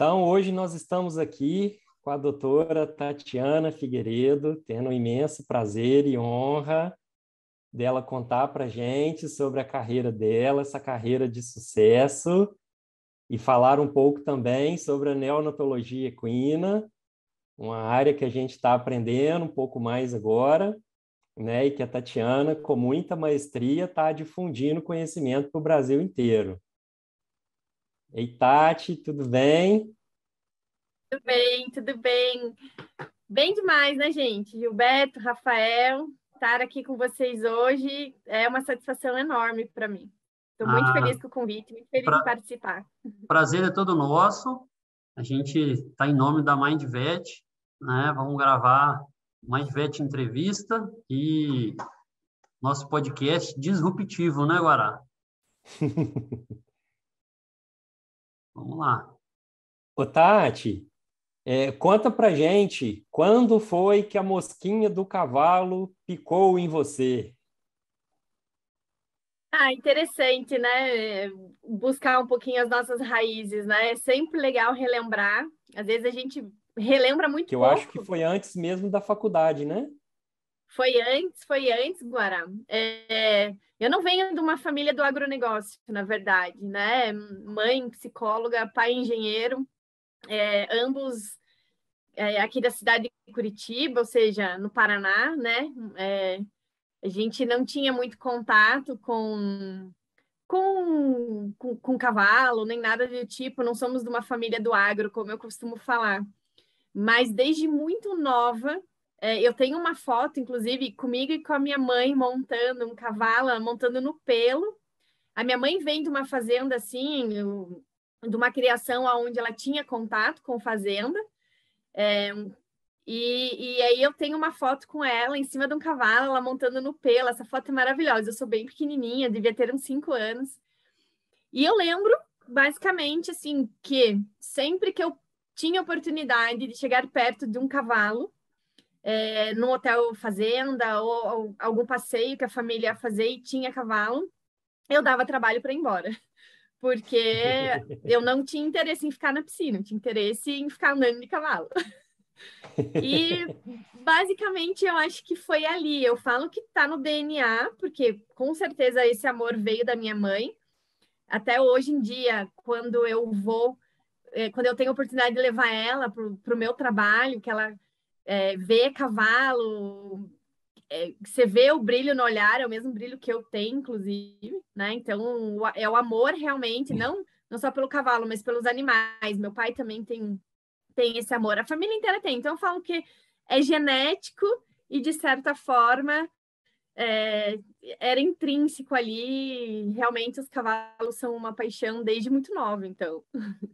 Então, hoje nós estamos aqui com a doutora Tatiana Figueiredo, tendo um imenso prazer e honra dela contar para a gente sobre a carreira dela, essa carreira de sucesso, e falar um pouco também sobre a neonatologia equina, uma área que a gente está aprendendo um pouco mais agora, né? E que a Tatiana, com muita maestria, está difundindo conhecimento para o Brasil inteiro. Ei, Tati, tudo bem? Tudo bem, tudo bem. Bem demais, né, gente? Gilberto, Rafael, estar aqui com vocês hoje é uma satisfação enorme para mim. Estou muito feliz Ah, com o convite, muito feliz em pra, participar. prazer é todo nosso. A gente está em nome da MindVet, né? Vamos gravar MindVet Entrevista e nosso podcast disruptivo, né, Guará? Vamos lá. Ô, Tati, conta pra gente, quando foi que a mosquinha do cavalo picou em você? Interessante, né? Buscar um pouquinho as nossas raízes, né? É sempre legal relembrar. Às vezes a gente relembra muito Que eu acho que pouco. foi antes mesmo da faculdade, né? Foi antes, Guará. Eu não venho de uma família do agronegócio, na verdade, né? Mãe, psicóloga, pai, engenheiro, ambos aqui da cidade de Curitiba, ou seja, no Paraná, né? A gente não tinha muito contato com cavalo, nem nada do tipo, não somos de uma família do agro, como eu costumo falar. Mas desde muito nova, eu tenho uma foto, inclusive, comigo e com a minha mãe montando um cavalo, montando no pelo. A minha mãe vem de uma fazenda assim, de uma criação onde ela tinha contato com fazenda. E aí eu tenho uma foto com ela em cima de um cavalo, ela montando no pelo. Essa foto é maravilhosa. Eu sou bem pequenininha, devia ter uns 5 anos. E eu lembro, basicamente, assim, que sempre que eu tinha oportunidade de chegar perto de um cavalo, num hotel fazenda ou algum passeio que a família ia fazer e tinha cavalo, eu dava trabalho para ir embora. Porque eu não tinha interesse em ficar na piscina, eu tinha interesse em ficar andando de cavalo. E basicamente eu acho que foi ali. Eu falo que tá no DNA, porque com certeza esse amor veio da minha mãe. Até hoje em dia, quando eu vou, quando eu tenho a oportunidade de levar ela para o meu trabalho, que ela vê cavalo, você vê o brilho no olhar, é o mesmo brilho que eu tenho, inclusive, né? Então, é o amor realmente, não só pelo cavalo, mas pelos animais. Meu pai também tem esse amor. A família inteira tem. Então, eu falo que é genético e, de certa forma, era intrínseco ali. Realmente, os cavalos são uma paixão desde muito nova, então.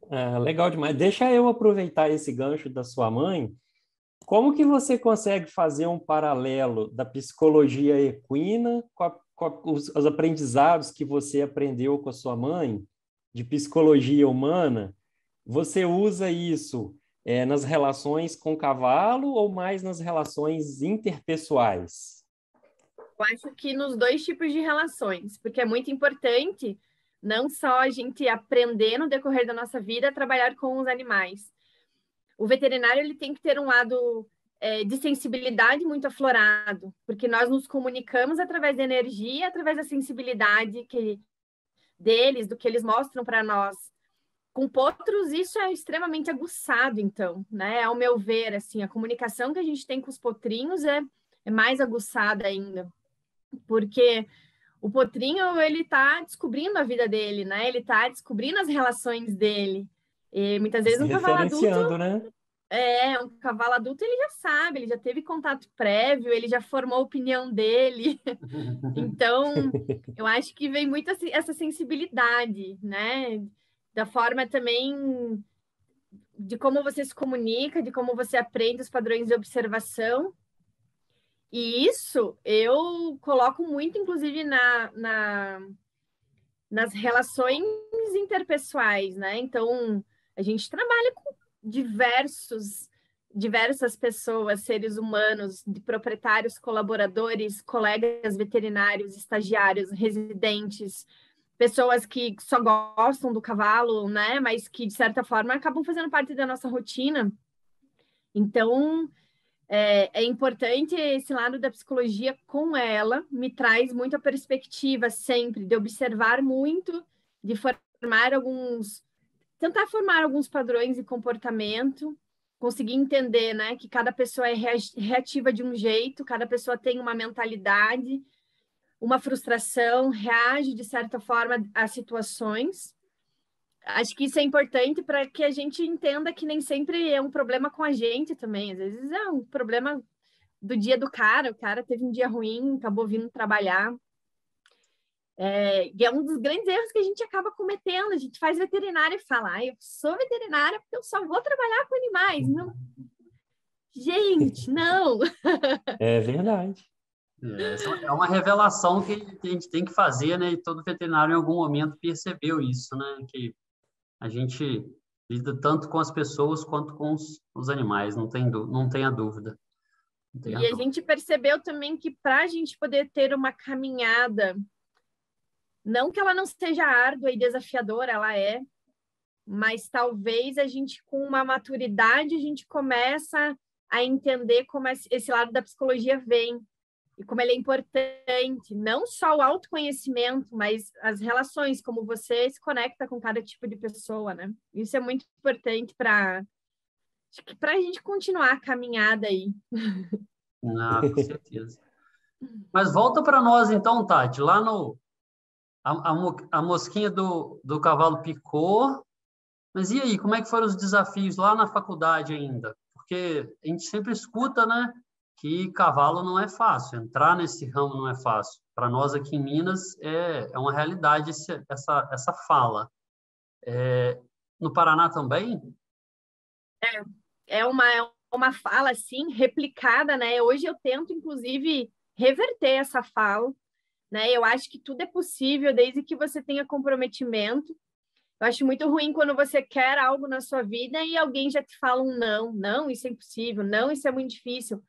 Ah, legal demais. Deixa eu aproveitar esse gancho da sua mãe. Como que você consegue fazer um paralelo da psicologia equina com os aprendizados que você aprendeu com a sua mãe de psicologia humana? Você usa isso, nas relações com o cavalo ou mais nas relações interpessoais? Eu acho que nos dois tipos de relações, porque é muito importante não só a gente aprender no decorrer da nossa vida a trabalhar com os animais. O veterinário ele tem que ter um lado de sensibilidade muito aflorado, porque nós nos comunicamos através da energia, através da sensibilidade deles, do que eles mostram para nós. Com potros, isso é extremamente aguçado, então, né? Ao meu ver, assim, a comunicação que a gente tem com os potrinhos é mais aguçada ainda, porque o potrinho, ele tá descobrindo a vida dele, né? Ele tá descobrindo as relações dele. E muitas vezes Se referenciando, né? um cavalo adulto, ele já sabe, ele já teve contato prévio, ele já formou a opinião dele. Então, eu acho que vem muito essa sensibilidade, né? Da forma também de como você se comunica, de como você aprende os padrões de observação. E isso eu coloco muito, inclusive, nas relações interpessoais, né? Então, a gente trabalha com diversas pessoas, seres humanos, de proprietários, colaboradores, colegas veterinários, estagiários, residentes, pessoas que só gostam do cavalo, né? Mas que, de certa forma, acabam fazendo parte da nossa rotina. Então, é importante esse lado da psicologia com ela, me traz muita perspectiva sempre, de observar muito, de tentar formar alguns padrões de comportamento, conseguir entender, né, que cada pessoa é reativa de um jeito, cada pessoa tem uma mentalidade, uma frustração, reage de certa forma a situações. Acho que isso é importante para que a gente entenda que nem sempre é um problema com a gente também. Às vezes é um problema do dia do cara. O cara teve um dia ruim, acabou vindo trabalhar. E é um dos grandes erros que a gente acaba cometendo. A gente faz veterinária e fala, eu sou veterinária porque eu só vou trabalhar com animais. Não. Gente, não! É verdade. Essa é uma revelação que a gente tem que fazer, né? E todo veterinário em algum momento percebeu isso, né? Que a gente lida tanto com as pessoas quanto com os animais, não tenha dúvida. E a gente percebeu também que para a gente poder ter uma caminhada, não que ela não seja árdua e desafiadora, ela é, mas talvez a gente, com uma maturidade, a gente começa a entender como esse lado da psicologia vem e como ele é importante, não só o autoconhecimento, mas as relações, como você se conecta com cada tipo de pessoa, né? Isso é muito importante para a gente continuar a caminhada aí. Com certeza. Mas volta para nós então, Tati, lá no a mosquinha do cavalo picou, mas e aí, como é que foram os desafios lá na faculdade ainda? Porque a gente sempre escuta, né, que cavalo não é fácil, entrar nesse ramo não é fácil. Para nós aqui em Minas é uma realidade essa fala. No Paraná também? É uma fala, assim, replicada, né? Hoje eu tento, inclusive, reverter essa fala, né? Eu acho que tudo é possível desde que você tenha comprometimento. Eu acho muito ruim quando você quer algo na sua vida e alguém já te fala um não, não, isso é impossível, não, isso é muito difícil.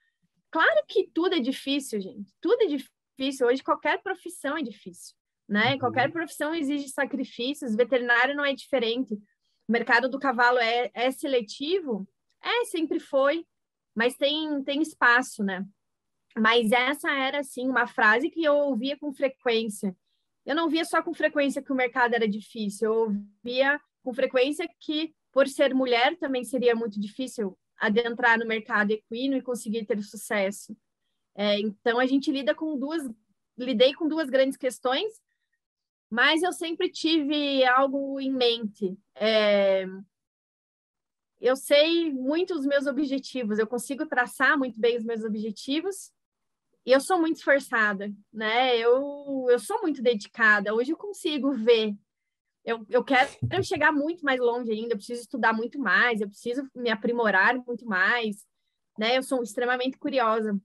Claro que tudo é difícil, gente. Tudo é difícil. Hoje qualquer profissão é difícil, né? Uhum. Qualquer profissão exige sacrifícios. Veterinário não é diferente. O mercado do cavalo é seletivo? Sempre foi, mas tem espaço, né? Mas essa era, assim, uma frase que eu ouvia com frequência. Eu não via só com frequência que o mercado era difícil, eu ouvia com frequência que, por ser mulher, também seria muito difícil adentrar no mercado equino e conseguir ter sucesso. Então, a gente lidei com duas grandes questões, mas eu sempre tive algo em mente. Eu sei muito os meus objetivos, eu consigo traçar muito bem os meus objetivos, e eu sou muito esforçada, né? Eu sou muito dedicada. Hoje eu consigo ver. Eu quero chegar muito mais longe ainda. Eu preciso estudar muito mais. Eu preciso me aprimorar muito mais, né? Eu sou extremamente curiosa.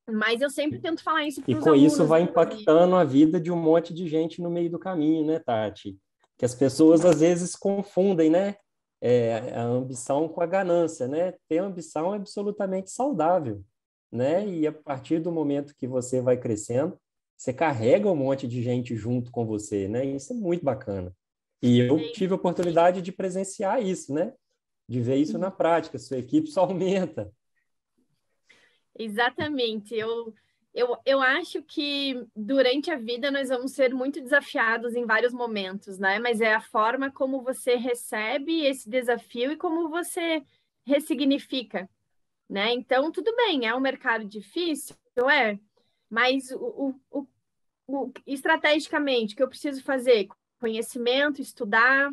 Mas eu sempre tento falar isso para E os com alunos. isso vai impactando a vida de um monte de gente no meio do caminho, né, Tati? Que as pessoas às vezes confundem, né? A ambição com a ganância, né? Ter ambição é absolutamente saudável, né? E a partir do momento que você vai crescendo, você carrega um monte de gente junto com você, né? Isso é muito bacana. E eu tive a oportunidade de presenciar isso, né? De ver isso na prática, sua equipe só aumenta. Exatamente. Eu acho que durante a vida nós vamos ser muito desafiados em vários momentos, né? Mas é a forma como você recebe esse desafio e como você ressignifica, né? Então, tudo bem, é um mercado difícil, mas estrategicamente, o que eu preciso fazer? Conhecimento, estudar.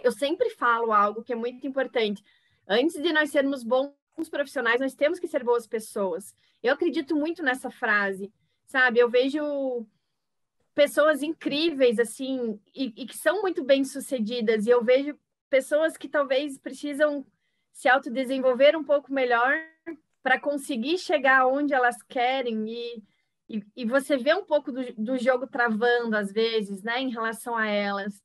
Eu sempre falo algo que é muito importante. Antes de nós sermos bons profissionais, nós temos que ser boas pessoas. Eu acredito muito nessa frase, sabe? Eu vejo pessoas incríveis, assim, e que são muito bem-sucedidas, e eu vejo pessoas que talvez precisam se autodesenvolver um pouco melhor para conseguir chegar onde elas querem, e você vê um pouco do jogo travando, às vezes, né, em relação a elas.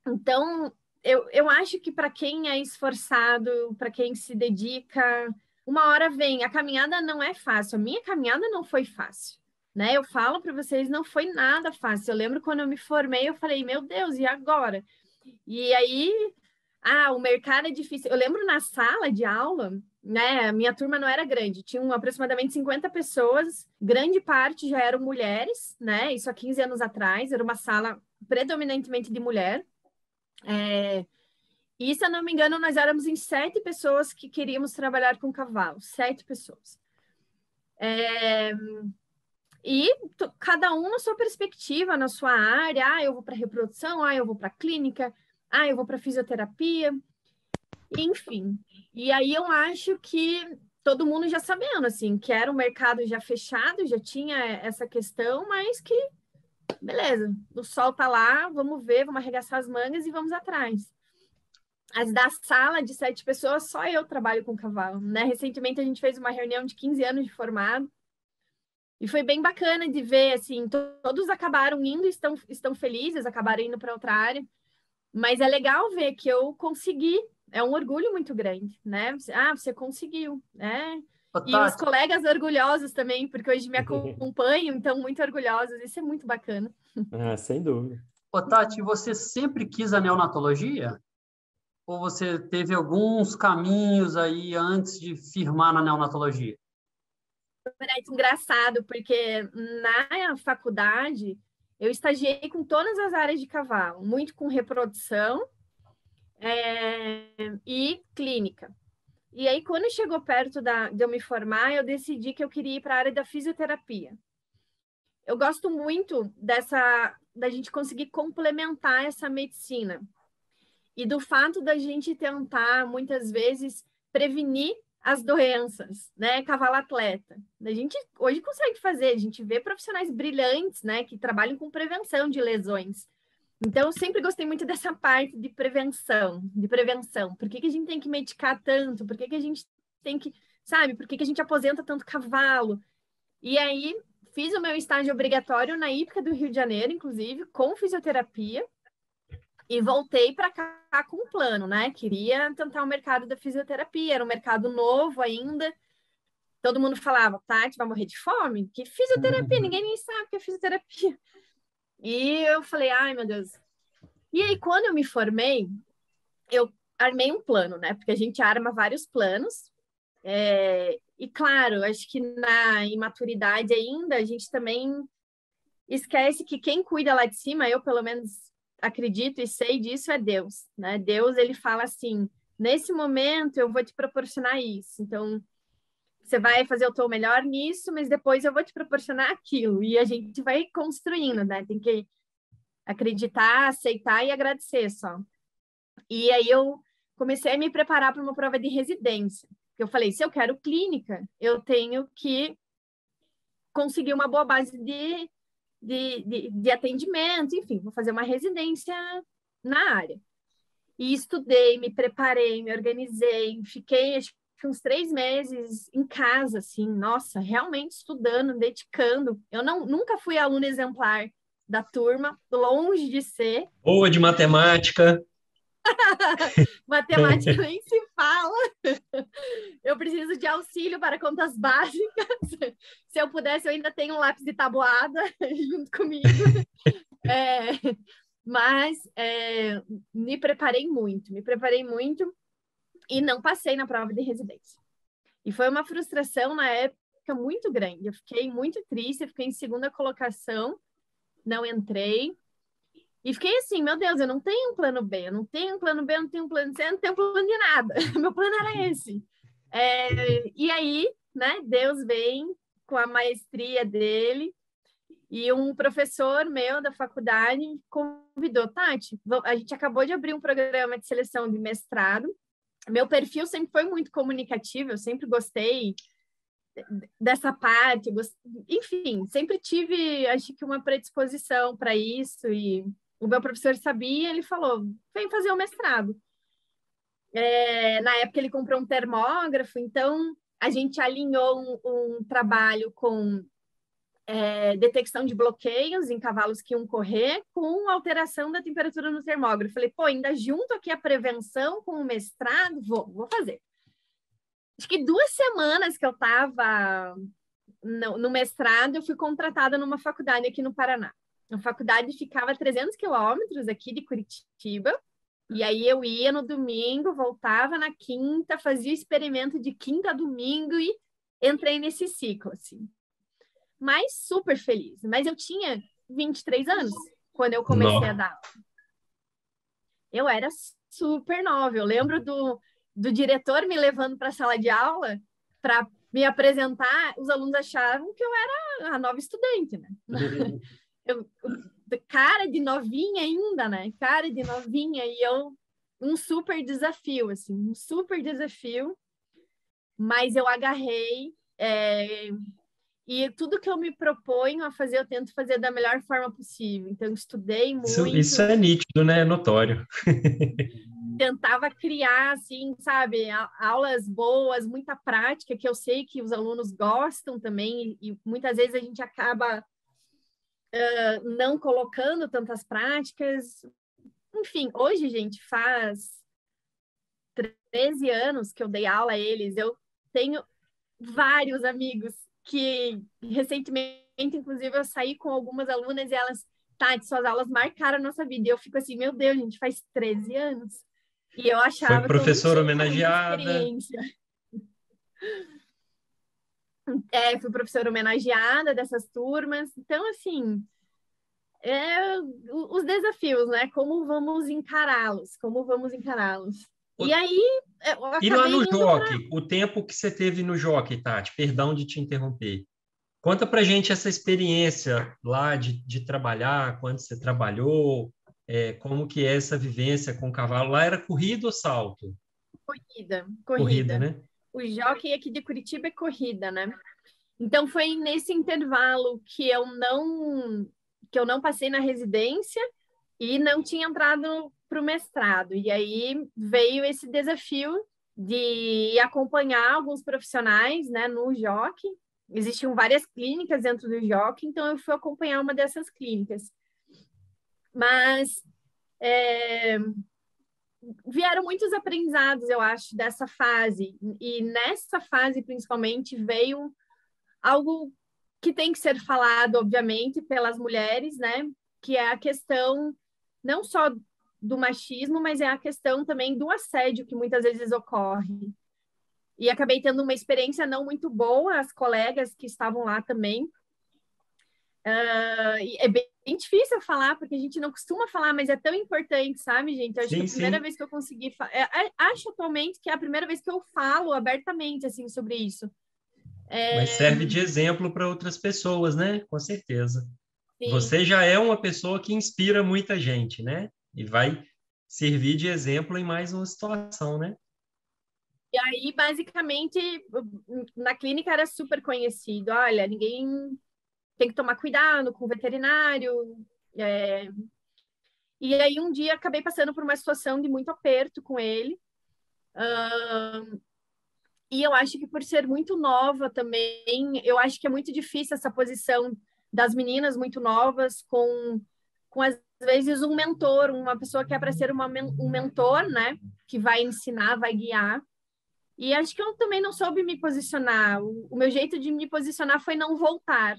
Então, eu acho que para quem é esforçado, para quem se dedica, uma hora vem. A caminhada não é fácil. A minha caminhada não foi fácil. né? Eu falo para vocês, não foi nada fácil. Eu lembro quando eu me formei, eu falei, meu Deus, e agora? E aí, o mercado é difícil. Eu lembro na sala de aula, né? A minha turma não era grande, tinham aproximadamente 50 pessoas, grande parte já eram mulheres, né? Isso há 15 anos atrás, era uma sala predominantemente de mulher. E, se eu não me engano, nós éramos em 7 pessoas que queríamos trabalhar com cavalo, 7 pessoas. E cada um na sua perspectiva, na sua área. Eu vou para reprodução, eu vou para clínica, eu vou para fisioterapia, enfim. E aí eu acho que todo mundo já sabendo, assim, que era um mercado já fechado, já tinha essa questão, mas que, beleza, o sol tá lá, vamos ver, vamos arregaçar as mangas e vamos atrás. As da sala de 7 pessoas, só eu trabalho com cavalo, né? Recentemente a gente fez uma reunião de 15 anos de formado, e foi bem bacana de ver, assim, todos acabaram indo, estão felizes, acabaram indo para outra área, mas é legal ver que eu consegui, é um orgulho muito grande, né? Você conseguiu, né? Ô, E os Tati, colegas orgulhosos também, porque hoje me acompanham, então muito orgulhosos, isso é muito bacana. Sem dúvida. Você sempre quis a neonatologia? Ou você teve alguns caminhos aí antes de firmar na neonatologia? É engraçado, porque na faculdade eu estagiei com todas as áreas de cavalo, muito com reprodução e clínica. E aí, quando chegou perto de eu me formar, eu decidi que eu queria ir para a área da fisioterapia. Eu gosto muito da gente conseguir complementar essa medicina e do fato da gente tentar, muitas vezes, prevenir as doenças, né? Cavalo atleta. A gente hoje consegue fazer, a gente vê profissionais brilhantes, né? Que trabalham com prevenção de lesões. Então, eu sempre gostei muito dessa parte de prevenção, de prevenção. Por que a gente tem que medicar tanto? Por que a gente tem que, sabe? Por que a gente aposenta tanto cavalo? E aí, fiz o meu estágio obrigatório na Hípica do Rio de Janeiro, inclusive, com fisioterapia, e voltei para cá com um plano, né? Queria tentar o mercado da fisioterapia, era um mercado novo ainda. Todo mundo falava, Tati, vai morrer de fome? Que fisioterapia? Ninguém nem sabe o que é fisioterapia. E eu falei, ai, meu Deus. E aí, quando eu me formei, eu armei um plano, né? Porque a gente arma vários planos. E claro, acho que na imaturidade ainda, a gente também esquece que quem cuida lá de cima, eu pelo menos acredito e sei disso, é Deus, né? Deus, ele fala assim, nesse momento eu vou te proporcionar isso. Então, você vai fazer o teu melhor nisso, mas depois eu vou te proporcionar aquilo. E a gente vai construindo, né? Tem que acreditar, aceitar e agradecer só. E aí eu comecei a me preparar para uma prova de residência. Eu falei, se eu quero clínica, eu tenho que conseguir uma boa base de atendimento, enfim, vou fazer uma residência na área. E estudei, me preparei, me organizei, fiquei acho que uns 3 meses em casa, assim, nossa, realmente estudando, dedicando. Eu nunca fui aluna exemplar da turma, longe de ser. Boa de matemática. Matemática nem se fala. Eu preciso de auxílio para contas básicas. Se eu pudesse, eu ainda tenho um lápis de tabuada junto comigo. Mas me preparei muito e não passei na prova de residência. E foi uma frustração na época muito grande. Eu fiquei muito triste, eu fiquei em segunda colocação, não entrei. E fiquei assim, meu Deus, eu não tenho um plano B, eu não tenho um plano B, eu não tenho um plano C, eu não tenho um plano de nada. Meu plano era esse. E aí, né, Deus vem com a maestria dele e um professor meu da faculdade convidou, Tati, a gente acabou de abrir um programa de seleção de mestrado. Meu perfil sempre foi muito comunicativo, eu sempre gostei dessa parte, enfim, sempre tive, acho que uma predisposição para isso e o meu professor sabia, ele falou, vem fazer o mestrado. Na época ele comprou um termógrafo, então a gente alinhou um trabalho com detecção de bloqueios em cavalos que iam correr com alteração da temperatura no termógrafo. Falei, pô, ainda junto aqui a prevenção com o mestrado, vou fazer. Acho que 2 semanas que eu estava no mestrado, eu fui contratada numa faculdade aqui no Paraná. A faculdade ficava a 300 quilômetros aqui de Curitiba, e aí eu ia no domingo, voltava na quinta, fazia experimento de quinta a domingo e entrei nesse ciclo, assim. Mas super feliz. Mas eu tinha 23 anos quando eu comecei a dar aula. Eu era super nova. Eu lembro do diretor me levando para a sala de aula para me apresentar. Os alunos achavam que eu era a nova estudante, né? Cara de novinha ainda, né? Cara de novinha. E um super desafio, assim. Um super desafio. Mas eu agarrei. E tudo que eu me proponho a fazer, eu tento fazer da melhor forma possível. Então, estudei muito. Isso é nítido, né? É notório. Tentava criar, assim, sabe, aulas boas, muita prática, que eu sei que os alunos gostam também, e muitas vezes a gente acaba não colocando tantas práticas. Enfim, hoje, gente, faz 13 anos que eu dei aula a eles. Eu tenho vários amigos que recentemente, inclusive, eu saí com algumas alunas e elas, Tati, suas aulas marcaram a nossa vida. E eu fico assim, meu Deus, gente, faz 13 anos. E eu achava Foi professora homenageada. Experiência. Fui professora homenageada dessas turmas. Então, assim, os desafios, né? Como vamos encará-los? Como vamos encará-los? E aí, eu acabei E lá no indo Jockey, o tempo que você teve no Jockey, Tati, perdão de te interromper. Conta pra gente essa experiência lá de trabalhar, quando você trabalhou, como que é essa vivência com o cavalo. Lá era corrida ou salto? Corrida. Corrida, né? O Jockey aqui de Curitiba é corrida, né? Então, foi nesse intervalo que eu não passei na residência e não tinha entrado para o mestrado. E aí veio esse desafio de acompanhar alguns profissionais, né, no Jockey. Existiam várias clínicas dentro do Jockey, então eu fui acompanhar uma dessas clínicas. Mas vieram muitos aprendizados, eu acho, dessa fase. E nessa fase, principalmente, veio algo que tem que ser falado, obviamente, pelas mulheres, né? Que é a questão não só do machismo, mas é a questão também do assédio que muitas vezes ocorre. E acabei tendo uma experiência não muito boa, as colegas que estavam lá também. É bem difícil falar, porque a gente não costuma falar, mas é tão importante, sabe, gente? Eu acho que a primeira vez que eu consegui... acho atualmente que é a primeira vez que eu falo abertamente, assim, sobre isso. Mas serve de exemplo para outras pessoas, né? Com certeza. Sim. Você já é uma pessoa que inspira muita gente, né? E vai servir de exemplo em mais uma situação, né? E aí, basicamente, na clínica era super conhecido. Olha, ninguém tem que tomar cuidado com o veterinário. E aí, um dia, acabei passando por uma situação de muito aperto com ele. E eu acho que por ser muito nova também, eu acho que é muito difícil essa posição das meninas muito novas com às vezes um mentor, uma pessoa que é para ser um mentor, né? Que vai ensinar, vai guiar. E acho que eu também não soube me posicionar. O meu jeito de me posicionar foi não voltar,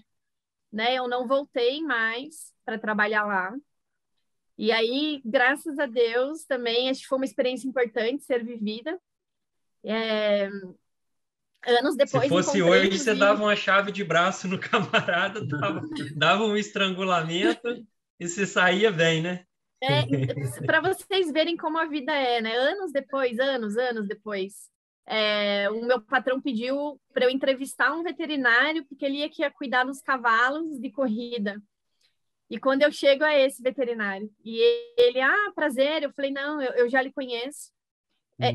né? Eu não voltei mais para trabalhar lá. E aí, graças a Deus, também acho que foi uma experiência importante ser vivida. Anos depois, se fosse encontrei, hoje, você dava uma chave de braço no camarada, dava um estrangulamento e você saía bem, né? Para vocês verem como a vida é, né? Anos depois, o meu patrão pediu para eu entrevistar um veterinário, porque ele ia cuidar dos cavalos de corrida. E quando eu chego a esse veterinário, e ele, prazer, eu falei, não, eu já lhe conheço.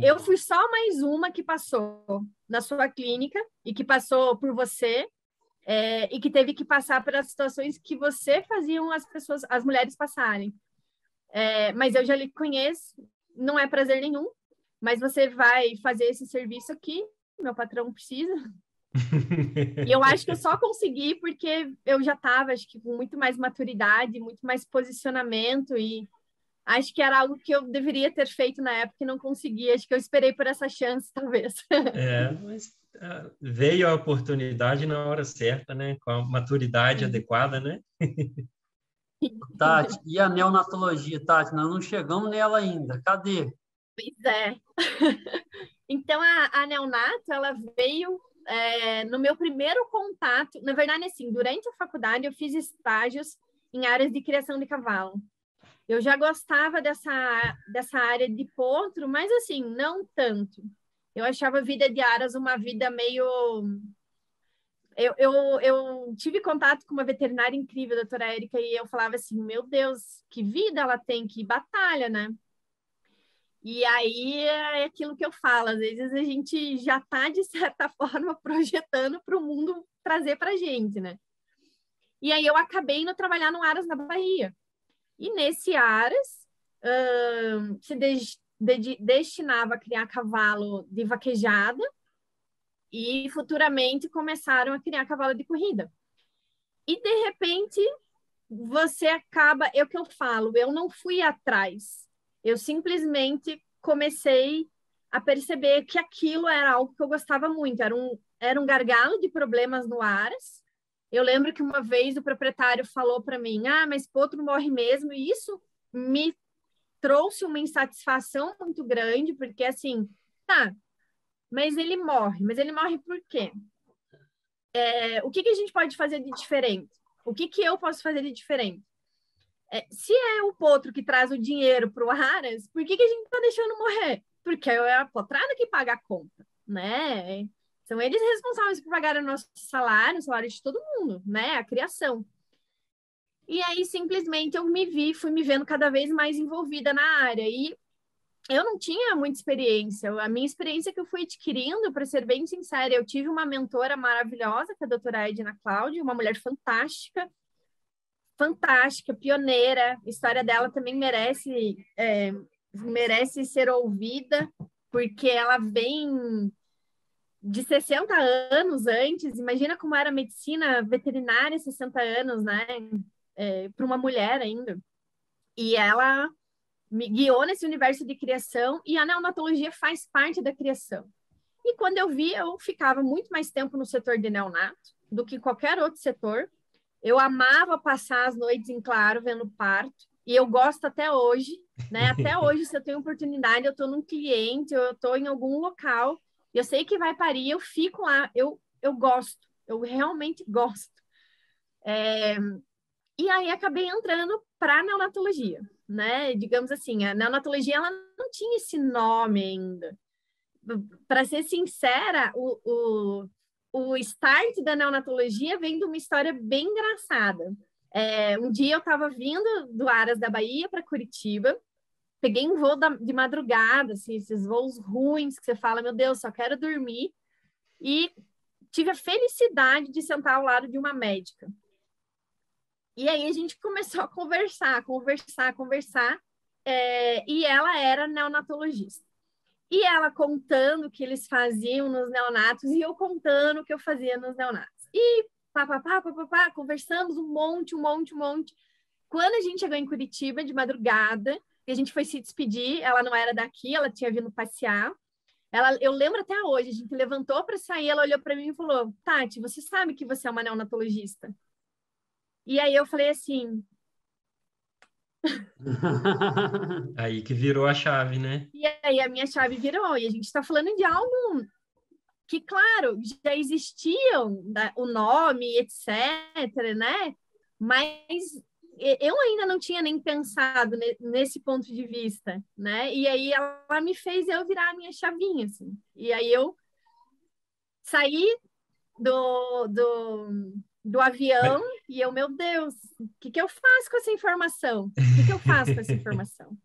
Eu fui só mais uma que passou na sua clínica e que passou por você e que teve que passar pelas situações que você faziam as mulheres passarem. Mas eu já lhe conheço, não é prazer nenhum, mas você vai fazer esse serviço aqui, meu patrão precisa. E eu acho que eu só consegui porque eu já estava, acho que com muito mais maturidade, muito mais posicionamento e acho que era algo que eu deveria ter feito na época e não consegui. Acho que eu esperei por essa chance, talvez. Mas veio a oportunidade na hora certa, né? Com a maturidade adequada, né? Tati, e a neonatologia, Tati? Nós não chegamos nela ainda. Cadê? Pois é. Então, a neonato, ela veio no meu primeiro contato. Na verdade, assim, durante a faculdade, eu fiz estágios em áreas de criação de cavalo. Eu já gostava dessa área de potro, mas, assim, não tanto. Eu achava a vida de aras uma vida meio... Eu tive contato com uma veterinária incrível, a doutora Érica, e eu falava assim, meu Deus, que vida ela tem, que batalha, né? E aí é aquilo que eu falo, às vezes a gente já está, de certa forma, projetando para o mundo trazer para a gente, né? E aí eu acabei indo trabalhar no Aras na Bahia. E nesse Aras, se destinava a criar cavalo de vaquejada e futuramente começaram a criar cavalo de corrida. E, de repente, você acaba... É o que eu falo, eu não fui atrás. Eu simplesmente comecei a perceber que aquilo era algo que eu gostava muito. Era um gargalo de problemas no Aras. Eu lembro que uma vez o proprietário falou para mim, mas potro morre mesmo. E isso me trouxe uma insatisfação muito grande, porque assim, tá, mas ele morre. Mas ele morre por quê? O que a gente pode fazer de diferente? O que eu posso fazer de diferente? Se é o potro que traz o dinheiro para o Aras, por que a gente está deixando morrer? Porque é a potrada que paga a conta, né? São eles responsáveis por pagar o nosso salário, o salário de todo mundo, né? A criação. E aí, simplesmente, fui me vendo cada vez mais envolvida na área. E eu não tinha muita experiência. A minha experiência que eu fui adquirindo, para ser bem sincera, eu tive uma mentora maravilhosa, que é a doutora Edna Cláudia, uma mulher fantástica, pioneira. A história dela também merece ser ouvida, porque ela vem de 60 anos antes. Imagina como era a medicina veterinária 60 anos, né? Para uma mulher ainda. E ela me guiou nesse universo de criação, e a neonatologia faz parte da criação. E quando eu vi, eu ficava muito mais tempo no setor de neonato do que qualquer outro setor. Eu amava passar as noites em claro vendo parto, e eu gosto até hoje, né? Até hoje, se eu tenho oportunidade, eu estou num cliente, eu estou em algum local, eu sei que vai parir, eu fico lá, eu gosto, eu realmente gosto. E aí acabei entrando para a neonatologia, né? Digamos assim, a neonatologia ela não tinha esse nome ainda. Para ser sincera, o start da neonatologia vem de uma história bem engraçada. Um dia eu estava vindo do Aras da Bahia para Curitiba, peguei um voo de madrugada, assim, esses voos ruins que você fala, meu Deus, só quero dormir, e tive a felicidade de sentar ao lado de uma médica. E aí a gente começou a conversar, e ela era neonatologista. E ela contando o que eles faziam nos neonatos, e eu contando o que eu fazia nos neonatos. E conversamos um monte. Quando a gente chegou em Curitiba, de madrugada, e a gente foi se despedir, ela não era daqui, ela tinha vindo passear. Eu lembro até hoje, a gente levantou para sair, ela olhou para mim e falou, Tati, você sabe que você é uma neonatologista? E aí eu falei assim... Aí que virou a chave, né? E aí a minha chave virou. E a gente está falando de algo que, claro, já existiam, o nome, etc., né? Mas eu ainda não tinha nem pensado nesse ponto de vista, né? E aí ela me fez eu virar a minha chavinha, assim. E aí eu saí do avião e eu, meu Deus, o que eu faço com essa informação? O que eu faço com essa informação?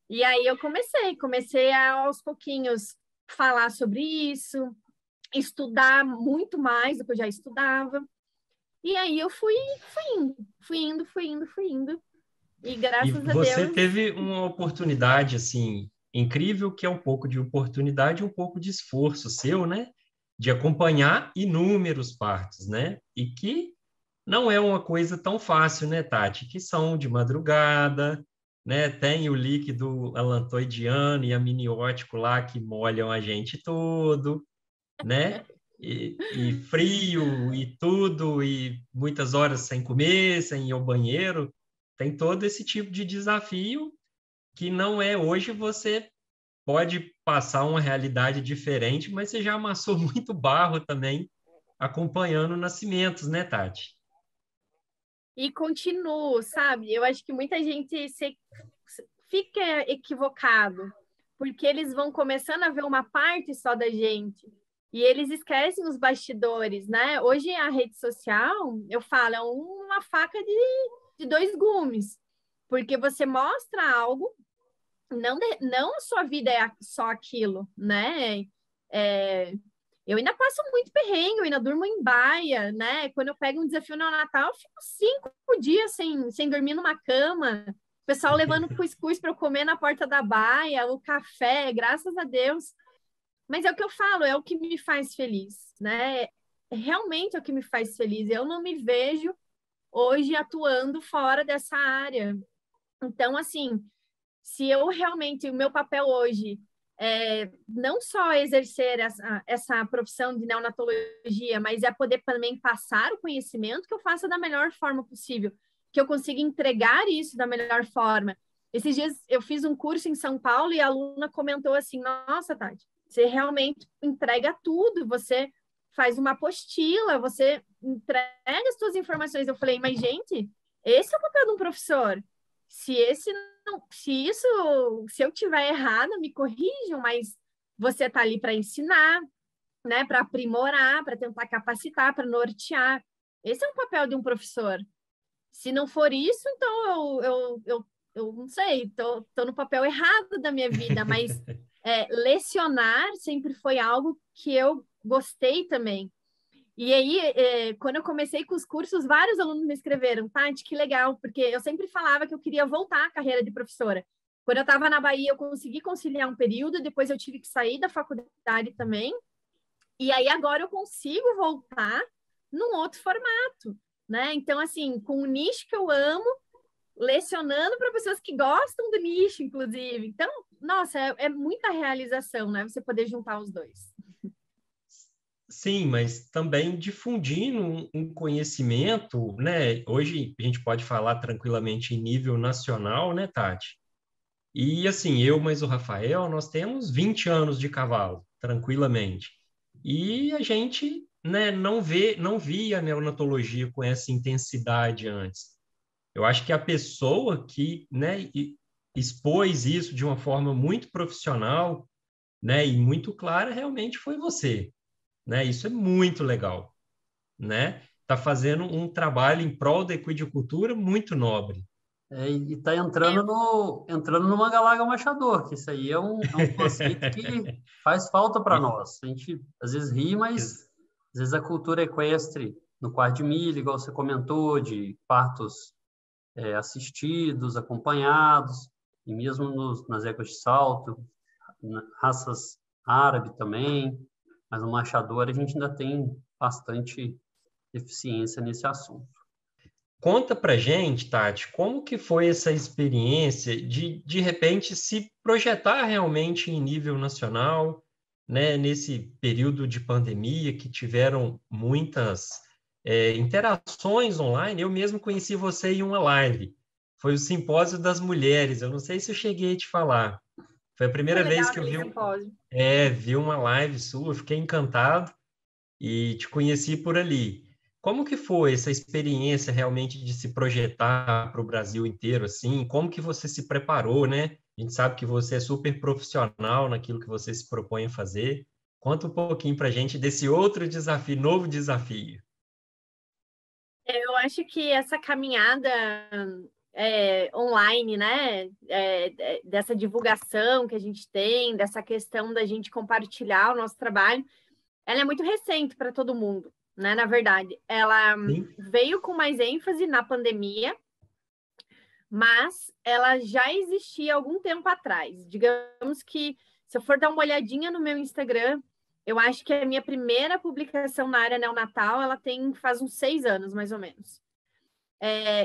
E aí eu comecei a, aos pouquinhos, falar sobre isso, estudar muito mais do que eu já estudava. E aí eu fui indo. E graças a você Deus... teve uma oportunidade, assim, incrível, que é um pouco de oportunidade e um pouco de esforço seu, né? De acompanhar inúmeros partos, né? E que não é uma coisa tão fácil, né, Tati? Que são de madrugada, né? Tem o líquido alantoidiano e amniótico lá que molham a gente todo, né? E frio e tudo, e muitas horas sem comer, sem ir ao banheiro. Tem todo esse tipo de desafio que não é hoje você pode passar uma realidade diferente, mas você já amassou muito barro também acompanhando nascimentos, né, Tati? E continuo, sabe? Eu acho que muita gente fica equivocado, porque eles vão começando a ver uma parte só da gente. E eles esquecem os bastidores, né? Hoje a rede social, eu falo, é uma faca de dois gumes, porque você mostra algo, não a sua vida é só aquilo, né? É, eu ainda passo muito perrengue, eu ainda durmo em baia, né? Quando eu pego um desafio no Natal, eu fico 5 dias sem dormir numa cama. O pessoal levando cuscuz para eu comer na porta da baia, o café, graças a Deus. Mas é o que eu falo, é o que me faz feliz, né? Realmente é o que me faz feliz. Eu não me vejo hoje atuando fora dessa área. Então, assim, se eu realmente, o meu papel hoje não só exercer essa profissão de neonatologia, mas é poder também passar o conhecimento, que eu faça da melhor forma possível, que eu consiga entregar isso da melhor forma. Esses dias eu fiz um curso em São Paulo e a aluna comentou assim: nossa, Tati, você realmente entrega tudo, você faz uma apostila, você entrega as suas informações. Eu falei, mas gente, esse é o papel de um professor. Se esse se eu tiver errado, me corrijam, mas você está ali para ensinar, né, para aprimorar, para tentar capacitar, para nortear. Esse é o papel de um professor. Se não for isso, então eu não sei, tô no papel errado da minha vida, mas lecionar sempre foi algo que eu gostei também. E aí, quando eu comecei com os cursos, vários alunos me escreveram, Tati, que legal, porque eu sempre falava que eu queria voltar à carreira de professora. Quando eu estava na Bahia, eu consegui conciliar um período, depois eu tive que sair da faculdade também, e aí agora eu consigo voltar num outro formato, né? Então, assim, com o nicho que eu amo, lecionando para pessoas que gostam do nicho, inclusive. Então, nossa, é muita realização, né? Você poder juntar os dois. Sim, mas também difundindo um conhecimento, né? Hoje a gente pode falar tranquilamente em nível nacional, né, Tati? E assim, eu mais o Rafael, nós temos 20 anos de cavalo, tranquilamente. E a gente, né, não via a neonatologia com essa intensidade antes. Eu acho que a pessoa que, né, expôs isso de uma forma muito profissional, né, e muito clara, realmente foi você, né? Isso é muito legal, né? Tá fazendo um trabalho em prol da equidicultura muito nobre. E está entrando numa galága machador, que isso aí é um conceito que faz falta para nós. A gente às vezes ri, mas às vezes a cultura equestre, no quarto de milho, igual você comentou, de partos assistidos, acompanhados, e mesmo nas éguas de salto, raças árabe também, mas no machador a gente ainda tem bastante deficiência nesse assunto. Conta pra gente, Tati, como que foi essa experiência de repente, se projetar realmente em nível nacional, né, nesse período de pandemia que tiveram muitas interações online. Eu mesmo conheci você em uma live. Foi o Simpósio das Mulheres. Eu não sei se eu cheguei a te falar. Foi a Foi primeira vez legal que eu aquele simpósio. vi uma live sua, fiquei encantado e te conheci por ali. Como que foi essa experiência realmente de se projetar para o Brasil inteiro assim? Como que você se preparou, né? A gente sabe que você é super profissional naquilo que você se propõe a fazer. Conta um pouquinho para a gente desse outro desafio, novo desafio. Eu acho que essa caminhada online, né, dessa divulgação que a gente tem, dessa questão da gente compartilhar o nosso trabalho, ela é muito recente para todo mundo, né? Na verdade, ela Sim. veio com mais ênfase na pandemia, mas ela já existia há algum tempo atrás. Digamos que, se eu for dar uma olhadinha no meu Instagram, eu acho que a minha primeira publicação na área neonatal, ela faz uns 6 anos, mais ou menos.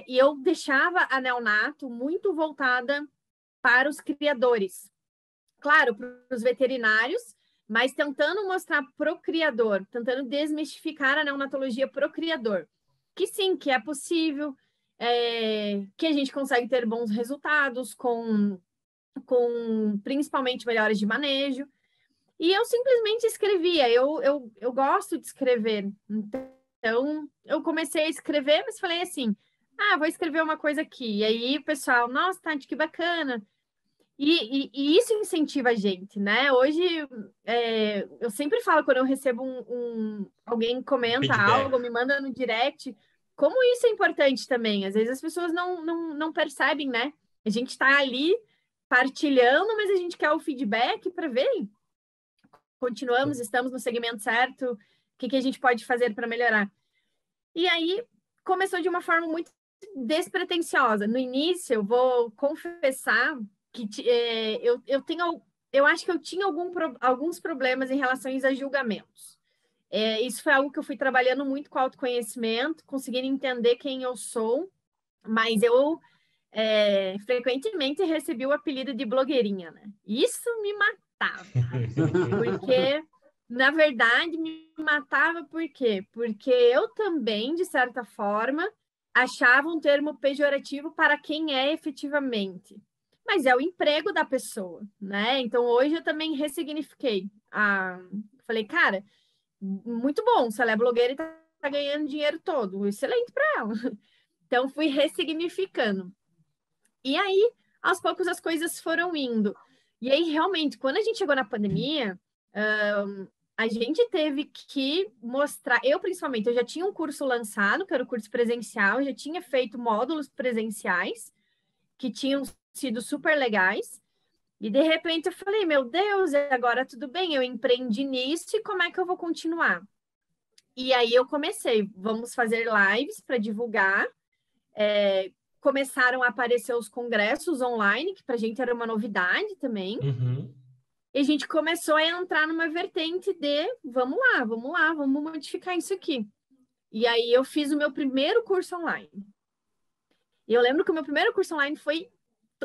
E eu deixava a neonato muito voltada para os criadores. Claro, para os veterinários, mas tentando mostrar pro criador, tentando desmistificar a neonatologia pro criador, que sim, que é possível, que a gente consegue ter bons resultados com principalmente melhores de manejo. E eu simplesmente escrevia, eu gosto de escrever. Então, eu comecei a escrever, mas falei assim, vou escrever uma coisa aqui. E aí o pessoal, nossa, Tati, que bacana. E isso incentiva a gente, né? Hoje, eu sempre falo, quando eu recebo alguém comenta algo, me manda no direct, como isso é importante também. Às vezes as pessoas não percebem, né? A gente está ali partilhando, mas a gente quer o feedback para ver. Continuamos, estamos no segmento certo, o que a gente pode fazer para melhorar? E aí, começou de uma forma muito despretensiosa. No início, eu vou confessar que eu acho que eu tinha alguns problemas em relação a julgamentos. Isso foi algo que eu fui trabalhando muito com autoconhecimento, conseguindo entender quem eu sou, mas eu frequentemente recebi o apelido de blogueirinha, né? Isso me matava, porque, na verdade, me matava por quê? Porque eu também, de certa forma, achava um termo pejorativo para quem é efetivamente. Mas é o emprego da pessoa, né? Então, hoje eu também ressignifiquei. Falei, cara, muito bom, se ela é blogueira e tá ganhando dinheiro todo, excelente para ela. Então, fui ressignificando. E aí, aos poucos, as coisas foram indo. E aí, realmente, quando a gente chegou na pandemia, a gente teve que mostrar... Eu, principalmente, eu já tinha um curso lançado, que era o curso presencial, já tinha feito módulos presenciais, que tinham sido super legais. E, de repente, eu falei, meu Deus, agora tudo bem, eu empreendi nisso, e como é que eu vou continuar? E aí, eu comecei, vamos fazer lives para divulgar. Começaram a aparecer os congressos online, que para a gente era uma novidade também. Uhum. E a gente começou a entrar numa vertente de vamos lá, vamos modificar isso aqui. E aí eu fiz o meu primeiro curso online. E eu lembro que o meu primeiro curso online foi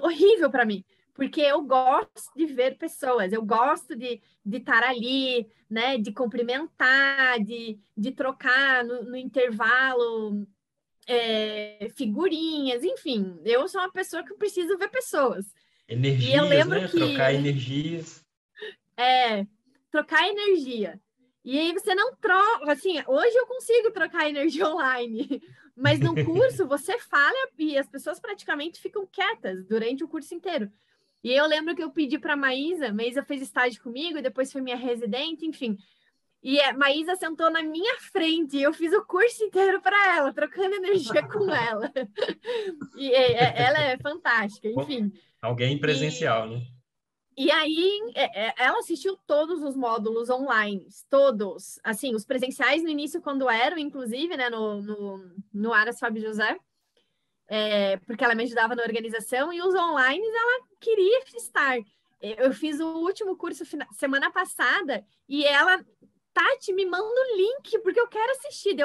horrível para mim, porque eu gosto de ver pessoas, eu gosto de estar ali, né, de cumprimentar, de trocar no intervalo figurinhas, enfim, eu sou uma pessoa que preciso ver pessoas. E eu Energias, lembro né? que... Trocar energias. Trocar energia. E aí você não troca, assim, hoje eu consigo trocar energia online, mas no curso você fala e as pessoas praticamente ficam quietas durante o curso inteiro. E eu lembro que eu pedi para Maísa fez estágio comigo e depois foi minha residente, enfim. E a Maísa sentou na minha frente e eu fiz o curso inteiro para ela, trocando energia com ela. E ela é fantástica, enfim. Alguém presencial, né? E aí, ela assistiu todos os módulos online, todos. Assim, os presenciais no início, quando eram, inclusive, né, no Aras Fábio José, porque ela me ajudava na organização, e os online ela queria estar. Eu fiz o último curso semana passada, e ela, Tati, me manda o link, porque eu quero assistir.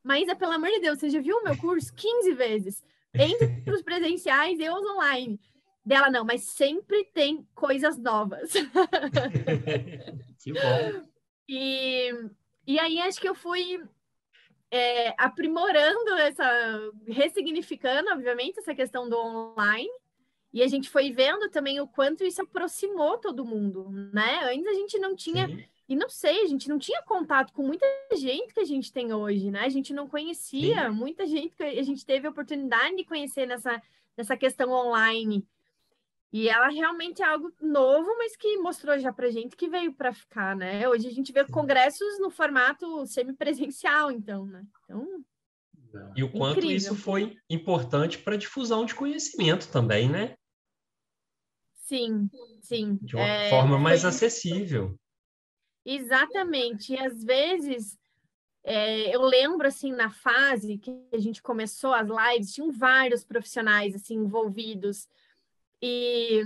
Maísa, pelo amor de Deus, você já viu o meu curso 15 vezes? Entre os presenciais e os online. Dela, não, mas sempre tem coisas novas. Que bom. E aí, acho que eu fui aprimorando ressignificando, obviamente, essa questão do online. E a gente foi vendo também o quanto isso aproximou todo mundo, né? Antes a gente não tinha... Sim. E não sei, a gente não tinha contato com muita gente que a gente tem hoje, né? A gente não conhecia muita gente que a gente teve a oportunidade de conhecer nessa questão online. E ela realmente é algo novo, mas que mostrou já pra gente que veio para ficar, né? Hoje a gente vê congressos no formato semipresencial, então, né? Então, e o quanto incrível. Isso foi importante para a difusão de conhecimento também, né? Sim, sim. De uma forma mais acessível. Exatamente. E às vezes, eu lembro, assim, na fase que a gente começou as lives, tinham vários profissionais, assim, envolvidos. E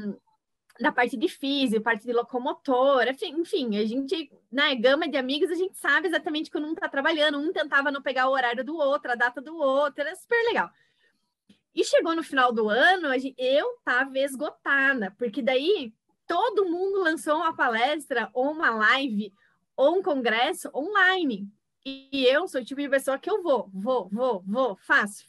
da parte de físico, parte de locomotora, enfim, a gente, né, gama de amigos, a gente sabe exatamente quando um está trabalhando, um tentava não pegar o horário do outro, a data do outro, era super legal. E chegou no final do ano, eu estava esgotada, porque daí todo mundo lançou uma palestra, ou uma live, ou um congresso online. E eu sou o tipo de pessoa que eu faço.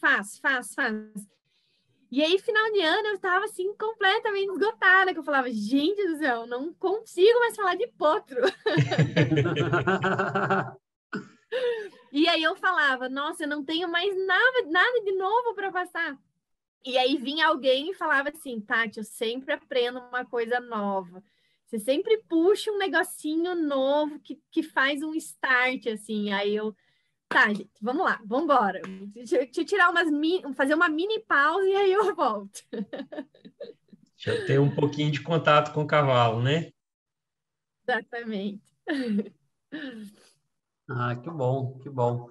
E aí, final de ano, eu estava, assim, completamente esgotada, que eu falava, gente do céu, não consigo mais falar de potro. E aí eu falava, nossa, eu não tenho mais nada de novo para passar. E aí vinha alguém e falava assim, Tati, eu sempre aprendo uma coisa nova. Você sempre puxa um negocinho novo que faz um start, assim. Aí eu, tá, gente, vamos lá, vamos embora. Deixa eu tirar fazer uma mini pausa e aí eu volto. Deixa eu ter um pouquinho de contato com o cavalo, né? Exatamente. Ah, que bom, que bom.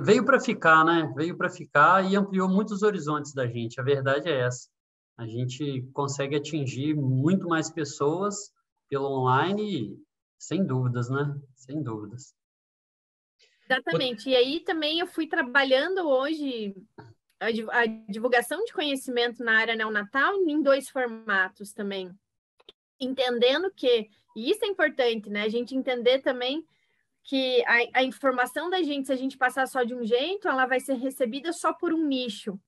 Veio para ficar, né? Veio para ficar e ampliou muitos horizontes da gente. A verdade é essa. A gente consegue atingir muito mais pessoas pelo online, sem dúvidas, né? Sem dúvidas. Exatamente. E aí também eu fui trabalhando hoje a divulgação de conhecimento na área neonatal em 2 formatos também. Entendendo que, e isso é importante, né? A gente entender também que a informação da gente, se a gente passar só de um jeito, ela vai ser recebida só por um nicho.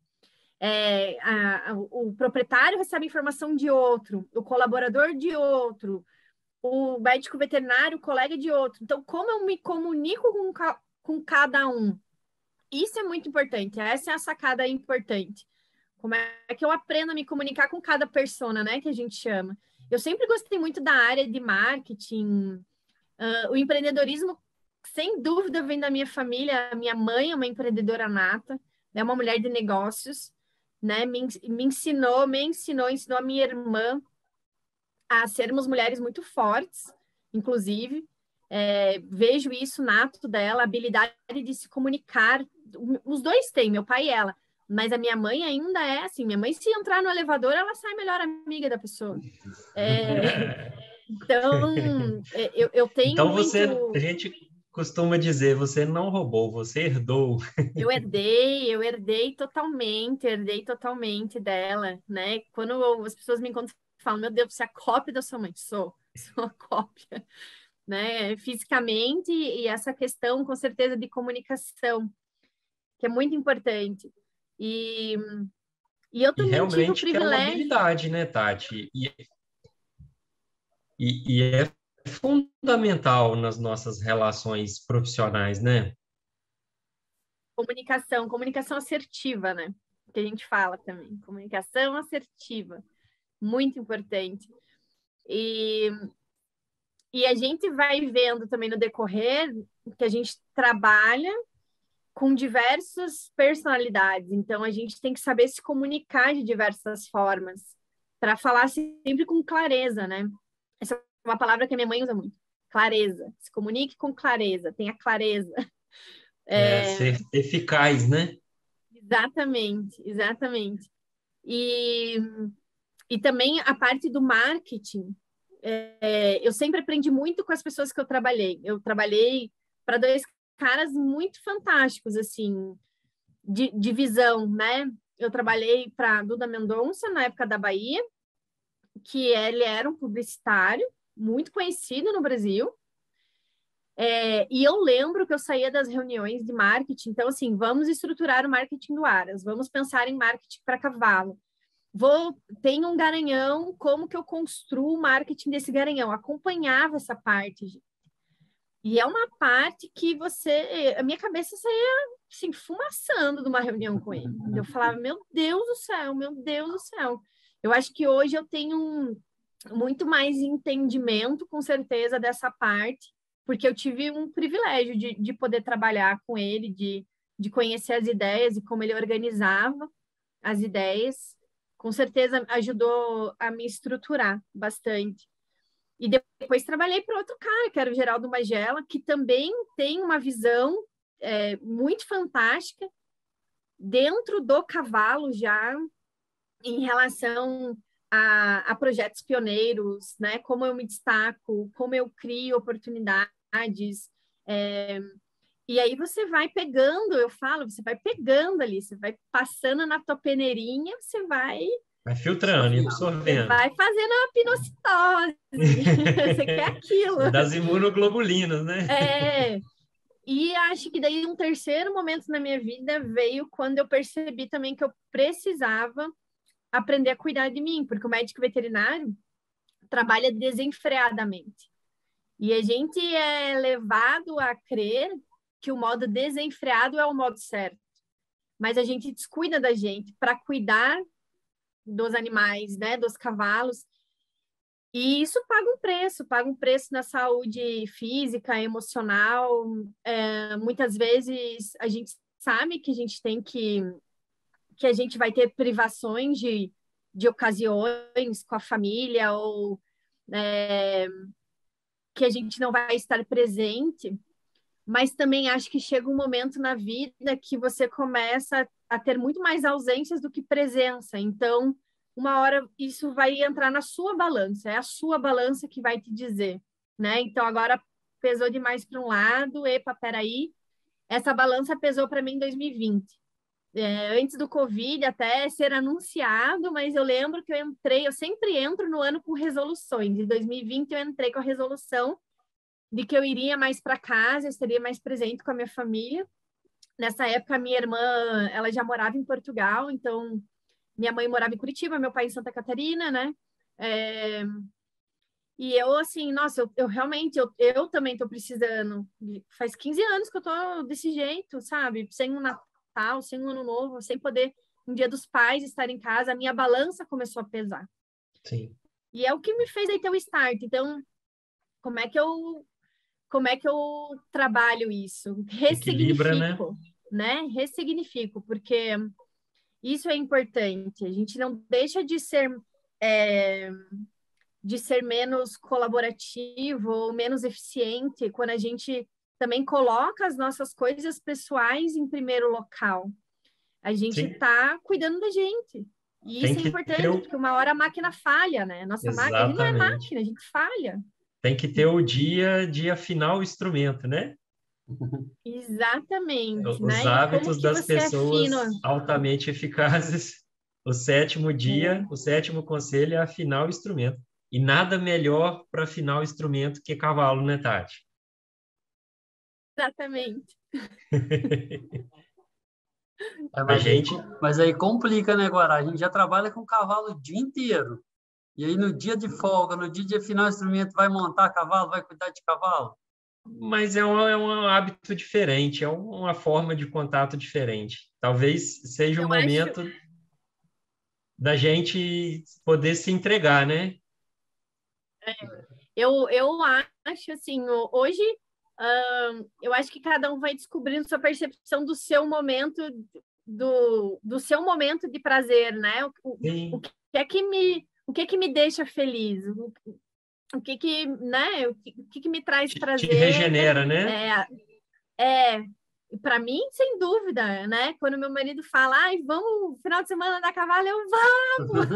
O proprietário recebe informação de outro, o colaborador de outro, o médico veterinário, o colega de outro. Então, como eu me comunico com cada um? Isso é muito importante. Essa é a sacada importante. Como é que eu aprendo a me comunicar com cada persona, né? Que a gente chama. Eu sempre gostei muito da área de marketing. O empreendedorismo, sem dúvida, vem da minha família. A minha mãe é uma empreendedora nata, é uma mulher de negócios, né? Ensinou a minha irmã a sermos mulheres muito fortes, inclusive. Vejo isso nato dela, a habilidade de se comunicar. Os dois têm, meu pai e ela. Mas a minha mãe ainda é assim. Minha mãe, se entrar no elevador, ela sai melhor amiga da pessoa. Então, eu tenho Então muito... a gente costuma dizer, você não roubou, você herdou. Eu herdei totalmente dela, né? Quando as pessoas me encontram e falam, meu Deus, você é a cópia da sua mãe. Sou a cópia, né? Fisicamente, e essa questão, com certeza, de comunicação, que é muito importante. E eu E também tive o realmente que é uma privilégio... habilidade, né, Tati? E é fundamental nas nossas relações profissionais, né? Comunicação assertiva, né? Que a gente fala também. Comunicação assertiva, muito importante. E a gente vai vendo também no decorrer que a gente trabalha com diversas personalidades, então a gente tem que saber se comunicar de diversas formas, para falar sempre com clareza, né? Essa é uma palavra que a minha mãe usa muito. Clareza. Se comunique com clareza, tenha clareza. Ser eficaz, né? Exatamente. E também a parte do marketing. Eu sempre aprendi muito com as pessoas que eu trabalhei. Eu trabalhei para 2 caras muito fantásticos, assim, de visão, né? Eu trabalhei para Duda Mendonça, na época da Bahia, que ele era um publicitário muito conhecido no Brasil. E eu lembro que eu saía das reuniões de marketing, então, assim, vamos estruturar o marketing do Aras, vamos pensar em marketing para cavalo. Tem um garanhão, como que eu construo o marketing desse garanhão? Acompanhava essa parte, gente. E é uma parte que a minha cabeça saía, assim, fumaçando de uma reunião com ele. Eu falava, meu Deus do céu. Eu acho que hoje eu tenho muito mais entendimento, com certeza, dessa parte, porque eu tive um privilégio de poder trabalhar com ele, de conhecer as ideias e como ele organizava as ideias. Com certeza ajudou a me estruturar bastante. E depois trabalhei para outro cara, que era o Geraldo Magela, que também tem uma visão muito fantástica dentro do cavalo já, em relação a projetos pioneiros, né? Como eu me destaco, como eu crio oportunidades. E aí você vai pegando, eu falo, você vai pegando ali, você vai passando na tua peneirinha, você vai Vai filtrando e Você absorvendo. vai fazendo a pinocitose. Você quer aquilo. Das imunoglobulinas, né? E acho que daí um terceiro momento na minha vida veio quando eu percebi também que eu precisava aprender a cuidar de mim, porque o médico veterinário trabalha desenfreadamente. E a gente é levado a crer que o modo desenfreado é o modo certo. Mas a gente descuida da gente para cuidar dos animais, né, dos cavalos. E isso paga um preço na saúde física, emocional. Muitas vezes a gente sabe que a gente tem que a gente vai ter privações de ocasiões com a família ou que a gente não vai estar presente, mas também acho que chega um momento na vida que você começa a ter muito mais ausências do que presença. Então, uma hora isso vai entrar na sua balança, é a sua balança que vai te dizer, né? Então, agora pesou demais para um lado, epa, peraí, essa balança pesou para mim em 2020. Antes do Covid até ser anunciado, mas eu lembro que eu sempre entro no ano com resoluções. Em 2020 eu entrei com a resolução de que eu iria mais para casa, eu estaria mais presente com a minha família. Nessa época, a minha irmã, ela já morava em Portugal, então minha mãe morava em Curitiba, meu pai em Santa Catarina, né? E eu, assim, nossa, eu realmente, eu também estou precisando. Faz 15 anos que eu estou desse jeito, sabe? Sem um Natal, sem um Ano Novo, sem poder, um Dia dos Pais, estar em casa. A minha balança começou a pesar. Sim. E é o que me fez aí ter o start. Então, como é que eu trabalho isso? Ressignifico, né? Ressignifico, porque isso é importante. A gente não deixa de ser menos colaborativo ou menos eficiente quando a gente também coloca as nossas coisas pessoais em primeiro local. A gente está cuidando da gente. E isso é importante, porque uma hora a máquina falha, né? A gente não é máquina, a gente falha. Tem que ter o dia de afinar o instrumento, né? Exatamente. Os né? hábitos das pessoas afina? altamente eficazes. O sétimo dia, o sétimo conselho é afinar o instrumento. E nada melhor para afinar o instrumento que cavalo, né, Tati? Exatamente. Mas aí complica, né, Guará? A gente já trabalha com cavalo o dia inteiro. E aí, no dia de folga, no dia de afinar o instrumento, vai montar cavalo, vai cuidar de cavalo? Mas é um hábito diferente, é uma forma de contato diferente. Talvez seja o momento da gente poder se entregar, né? Eu acho, assim, hoje, eu acho que cada um vai descobrindo sua percepção do seu momento, do seu momento de prazer, né? O que é que me deixa feliz? O que que, né? O que me traz prazer? Te regenera, né? Para mim, sem dúvida, né? Quando meu marido fala, vamos final de semana andar a cavalo, eu vamos!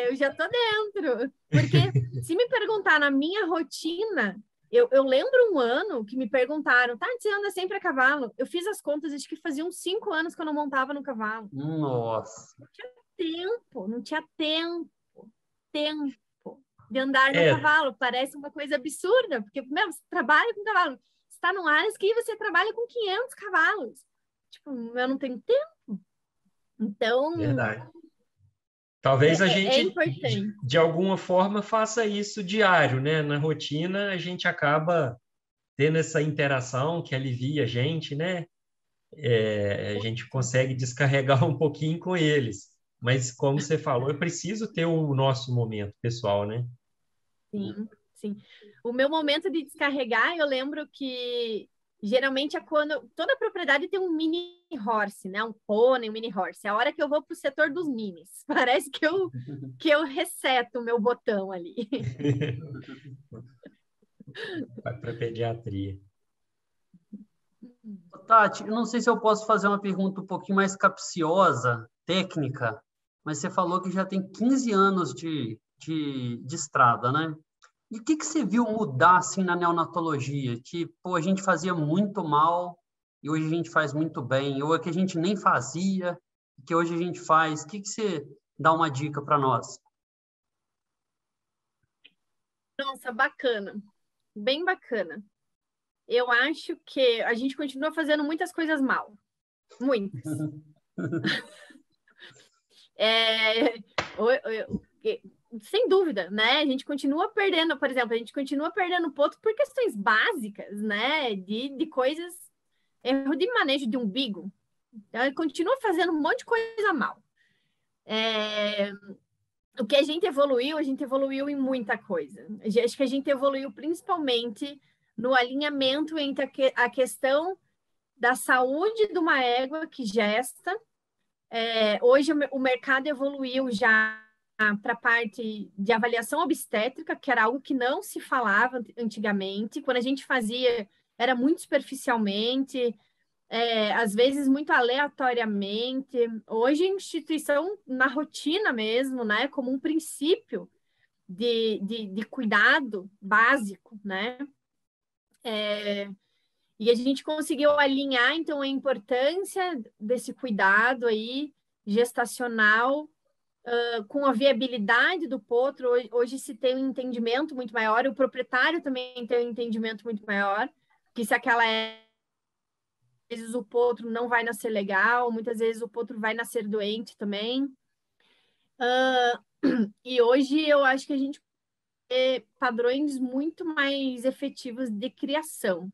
Eu já tô dentro. Porque se me perguntar na minha rotina, eu lembro um ano que me perguntaram, você anda sempre a cavalo? Eu fiz as contas, acho que fazia uns 5 anos que eu não montava no cavalo. Nossa! Não tinha tempo de andar no cavalo. Parece uma coisa absurda, porque, você trabalha com cavalo. Está num área que você trabalha com 500 cavalos. Tipo, eu não tenho tempo. Então... Verdade. Talvez a gente, importante. de alguma forma, faça isso diário, né? Na rotina, a gente acaba tendo essa interação que alivia a gente, né? A gente consegue descarregar um pouquinho com eles. Mas, como você falou, é preciso ter o nosso momento pessoal, né? Sim. O meu momento de descarregar, eu lembro que geralmente é quando toda propriedade tem um mini horse, né? Um pônei, um mini horse. É a hora que eu vou para o setor dos minis. Parece que eu reseto o meu botão ali. Vai para a pediatria. Tati, eu não sei se eu posso fazer uma pergunta um pouquinho mais capciosa, técnica, mas você falou que já tem 15 anos de estrada, né? E o que você viu mudar assim na neonatologia? Que a gente fazia muito mal e hoje a gente faz muito bem, ou é que a gente nem fazia que hoje a gente faz? O que você dá uma dica para nós? Nossa, bacana. Bem bacana. Eu acho que a gente continua fazendo muitas coisas mal. Muitas. Sem dúvida, né? A gente continua perdendo, por exemplo, a gente continua perdendo ponto por questões básicas, né? De coisas, erro de manejo de umbigo. Então, continua fazendo um monte de coisa mal. O que a gente evoluiu em muita coisa. Acho que a gente evoluiu principalmente no alinhamento entre a questão da saúde de uma égua que gesta. Hoje o mercado evoluiu já para a parte de avaliação obstétrica, que era algo que não se falava antigamente. Quando a gente fazia, era muito superficialmente, às vezes muito aleatoriamente. Hoje, a instituição, na rotina mesmo, né, como um princípio de cuidado básico, né? E a gente conseguiu alinhar, então, a importância desse cuidado aí gestacional com a viabilidade do potro. Hoje se tem um entendimento muito maior, o proprietário também tem um entendimento muito maior, que se aquela vezes o potro não vai nascer legal, muitas vezes o potro vai nascer doente também. E hoje eu acho que a gente tem padrões muito mais efetivos de criação.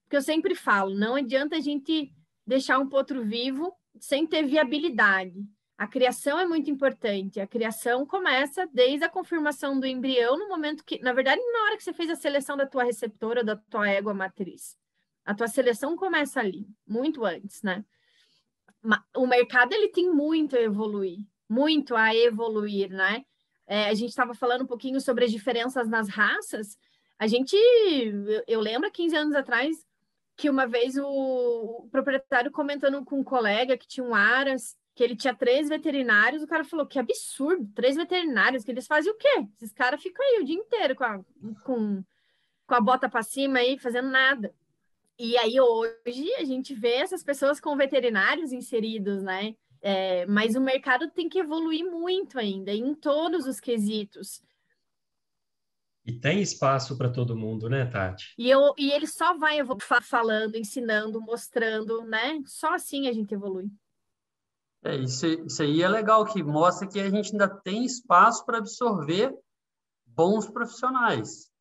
Porque eu sempre falo, não adianta a gente deixar um potro vivo sem ter viabilidade. A criação é muito importante. A criação começa desde a confirmação do embrião, no momento que, na verdade, na hora que você fez a seleção da tua receptora, da tua égua matriz. A tua seleção começa ali, muito antes, né? O mercado, ele tem muito a evoluir, né? A gente estava falando um pouquinho sobre as diferenças nas raças. Eu lembro, 15 anos atrás, que uma vez o proprietário comentando com um colega que tinha um aras, que ele tinha 3 veterinários, o cara falou, que absurdo, 3 veterinários, que eles fazem o quê? Esses caras ficam aí o dia inteiro com a bota para cima aí, fazendo nada. E aí hoje a gente vê essas pessoas com veterinários inseridos, né? Mas o mercado tem que evoluir muito ainda, em todos os quesitos. E tem espaço para todo mundo, né, Tati? E ele só vai falando, ensinando, mostrando, né? Só assim a gente evolui. Isso aí é legal, que mostra que a gente ainda tem espaço para absorver bons profissionais,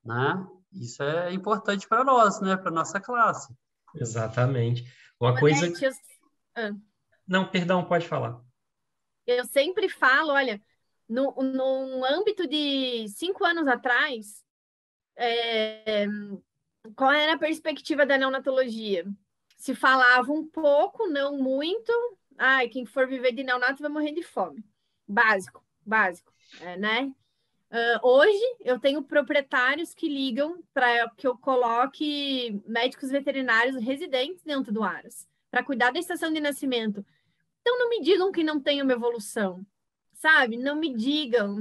né? Isso é importante para nós, né? Para nossa classe. Exatamente. Uma coisa... Ah. Não, perdão, pode falar. Eu sempre falo, olha, no âmbito de 5 anos atrás, qual era a perspectiva da neonatologia? Se falava um pouco, não muito. Ai, quem for viver de neonato vai morrer de fome. Básico, né? Hoje, eu tenho proprietários que ligam para que eu coloque médicos veterinários residentes dentro do Aras, para cuidar da estação de nascimento. Então, não me digam que não tem uma evolução, sabe? Não me digam.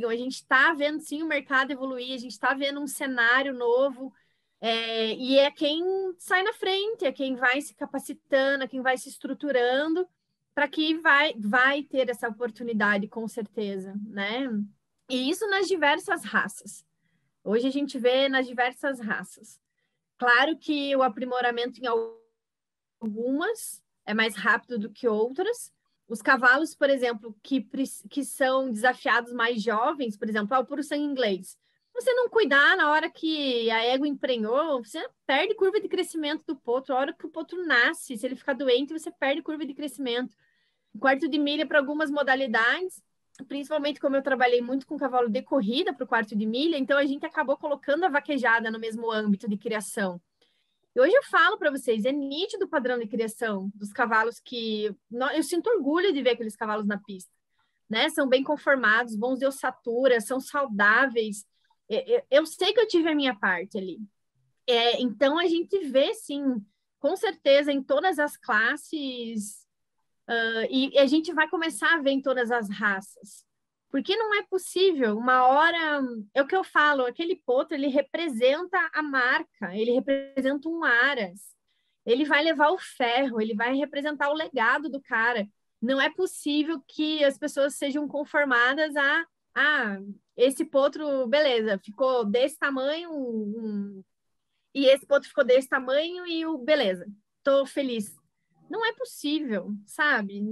A gente está vendo, sim, o mercado evoluir, a gente está vendo um cenário novo, e é quem sai na frente, é quem vai se capacitando, é quem vai se estruturando, para que vai ter essa oportunidade, com certeza, né? E isso nas diversas raças. Hoje a gente vê nas diversas raças. Claro que o aprimoramento em algumas é mais rápido do que outras. Os cavalos, por exemplo, que são desafiados mais jovens, por exemplo, o puro sangue inglês. Você não cuidar na hora que a égua emprenhou, você perde curva de crescimento do potro. A hora que o potro nasce, se ele ficar doente, você perde curva de crescimento. Quarto de milha para algumas modalidades, principalmente como eu trabalhei muito com cavalo de corrida para o quarto de milha, então a gente acabou colocando a vaquejada no mesmo âmbito de criação. E hoje eu falo para vocês, é nítido o padrão de criação dos cavalos que... Eu sinto orgulho de ver aqueles cavalos na pista, né? São bem conformados, bons de ossatura, são saudáveis. Eu sei que eu tive a minha parte ali. Então, a gente vê, sim, com certeza, em todas as classes, e a gente vai começar a ver em todas as raças. Porque não é possível, uma hora... É o que eu falo, aquele potro, ele representa a marca, ele representa um aras, ele vai levar o ferro, ele vai representar o legado do cara. não é possível que as pessoas sejam conformadas a esse potro, beleza, ficou desse tamanho, e esse potro ficou desse tamanho e beleza, tô feliz. Não é possível, sabe? É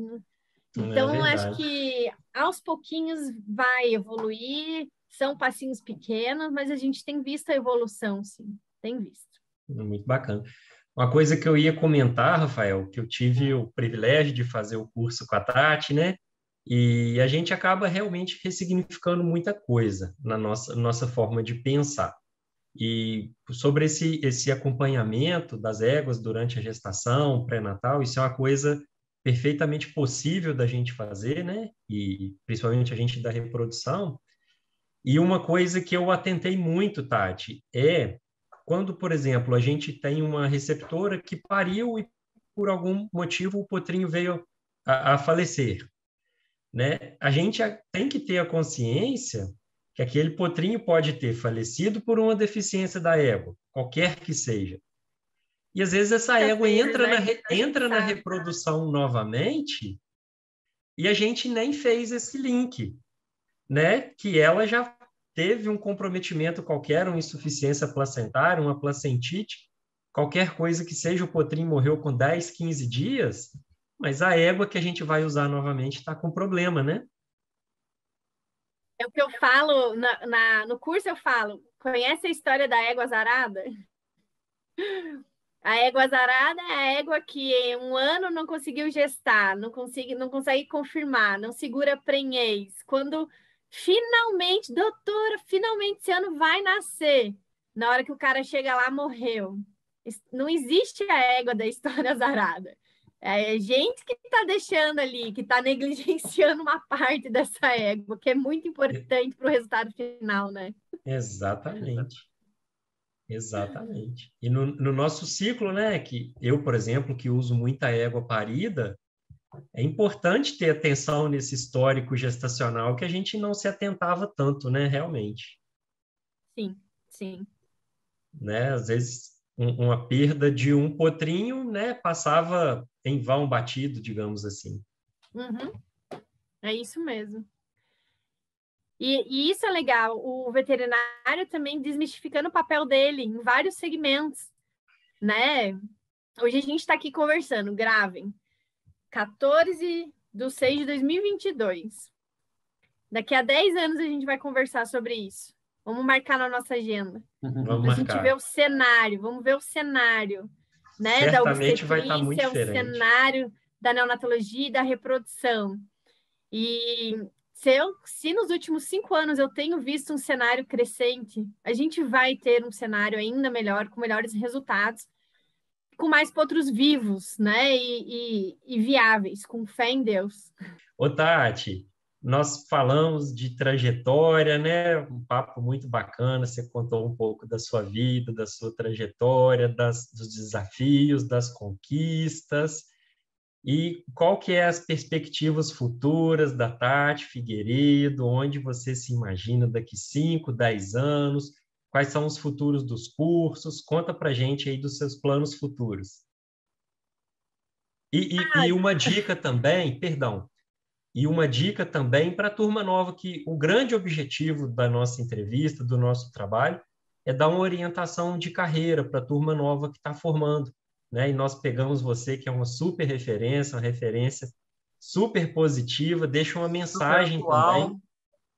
Então, acho verdade. que aos pouquinhos vai evoluir, são passinhos pequenos, mas a gente tem visto a evolução, sim, tem visto. Muito bacana. Uma coisa que eu ia comentar, Rafael, que eu tive o privilégio de fazer o curso com a Tati, né? E a gente acaba realmente ressignificando muita coisa na nossa forma de pensar. E sobre esse acompanhamento das éguas durante a gestação, pré-natal, isso é uma coisa perfeitamente possível da gente fazer, né? E principalmente a gente da reprodução. E uma coisa que eu atentei muito, Tati, é quando, por exemplo, a gente tem uma receptora que pariu e por algum motivo o potrinho veio a falecer, né? A gente tem que ter a consciência que aquele potrinho pode ter falecido por uma deficiência da égua, qualquer que seja. E às vezes essa Muitas égua vezes, né? A gente entra na sabe. reprodução novamente e a gente nem fez esse link, né? Que ela já teve um comprometimento qualquer, uma insuficiência placentária, uma placentite, qualquer coisa que seja, o potrinho morreu com 10, 15 dias, mas a égua que a gente vai usar novamente está com problema, né? É o que eu falo, no curso eu falo, conhece a história da égua azarada? A égua azarada é a égua que em um ano não conseguiu gestar, não consegue confirmar, não segura prenhez. Quando finalmente, doutora, finalmente esse ano vai nascer. Na hora que o cara chega lá, morreu. Não existe a égua da história azarada. É a gente que está deixando ali, que está negligenciando uma parte dessa égua, que é muito importante para o resultado final, né? Exatamente. Exatamente. E no nosso ciclo, né, que eu, por exemplo, que uso muita égua parida, é importante ter atenção nesse histórico gestacional que a gente não se atentava tanto, né, realmente. Sim, sim. Né? Às vezes uma perda de um potrinho, né, passava em vão batido, digamos assim. Uhum. É isso mesmo. E isso é legal, o veterinário também desmistificando o papel dele em vários segmentos, né? Hoje a gente está aqui conversando, gravem, 14/6/2022. Daqui a 10 anos a gente vai conversar sobre isso. Vamos marcar na nossa agenda. Vamos A gente vê marcar. o cenário, vamos ver o cenário, né? Da Certamente vai estar muito obstetrícia, o diferente. cenário da neonatologia e da reprodução. E se nos últimos 5 anos eu tenho visto um cenário crescente, a gente vai ter um cenário ainda melhor, com melhores resultados, com mais potros vivos, né? E viáveis, com fé em Deus. Ô, Tati, nós falamos de trajetória, né? Um papo muito bacana. Você contou um pouco da sua vida, da sua trajetória, dos desafios, das conquistas. E qual que é as perspectivas futuras da Tati Figueiredo? Onde você se imagina daqui 5, 10 anos? Quais são os futuros dos cursos? Conta para gente aí dos seus planos futuros. E uma dica também, perdão, e uma dica também para a turma nova, que o grande objetivo da nossa entrevista, do nosso trabalho, é dar uma orientação de carreira para a turma nova que está formando, né? E nós pegamos você, que é uma super referência, uma referência super positiva, deixa uma Super mensagem também, atual.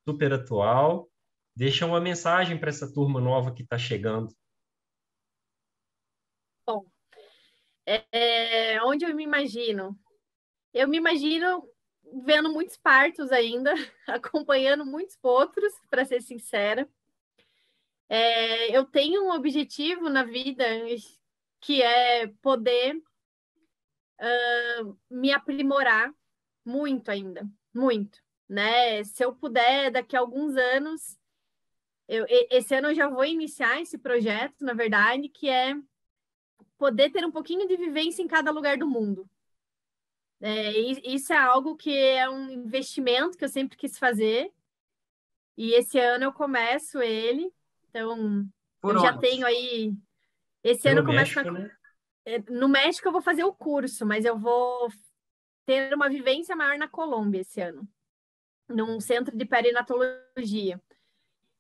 super atual, deixa uma mensagem para essa turma nova que está chegando. Bom, onde eu me imagino? Eu me imagino vendo muitos partos ainda, acompanhando muitos potros, para ser sincera. Eu tenho um objetivo na vida que é poder me aprimorar muito ainda, muito, né? Se eu puder, daqui a alguns anos, esse ano eu já vou iniciar esse projeto, na verdade, que é poder ter um pouquinho de vivência em cada lugar do mundo. Isso é algo que é um investimento que eu sempre quis fazer, e esse ano eu começo ele, então Por eu já onde? tenho aí. Esse ano Pelo eu começo México, né? no México eu vou fazer o curso, mas eu vou ter uma vivência maior na Colômbia esse ano, num centro de perinatologia.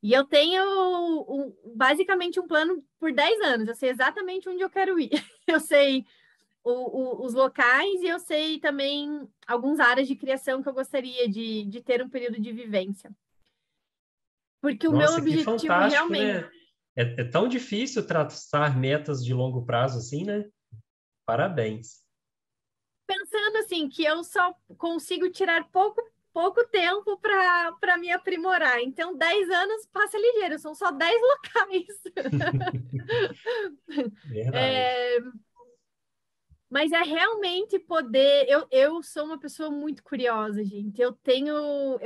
E eu tenho basicamente um plano por 10 anos. Eu sei exatamente onde eu quero ir. Eu sei os locais e eu sei também algumas áreas de criação que eu gostaria de ter um período de vivência. Porque o meu Nossa, que objetivo fantástico, realmente... né? É tão difícil traçar metas de longo prazo assim, né? Parabéns. Pensando assim, que eu só consigo tirar pouco tempo para me aprimorar. Então, 10 anos passa ligeiro, são só 10 locais. Verdade. Mas é realmente poder... Eu sou uma pessoa muito curiosa, gente. Eu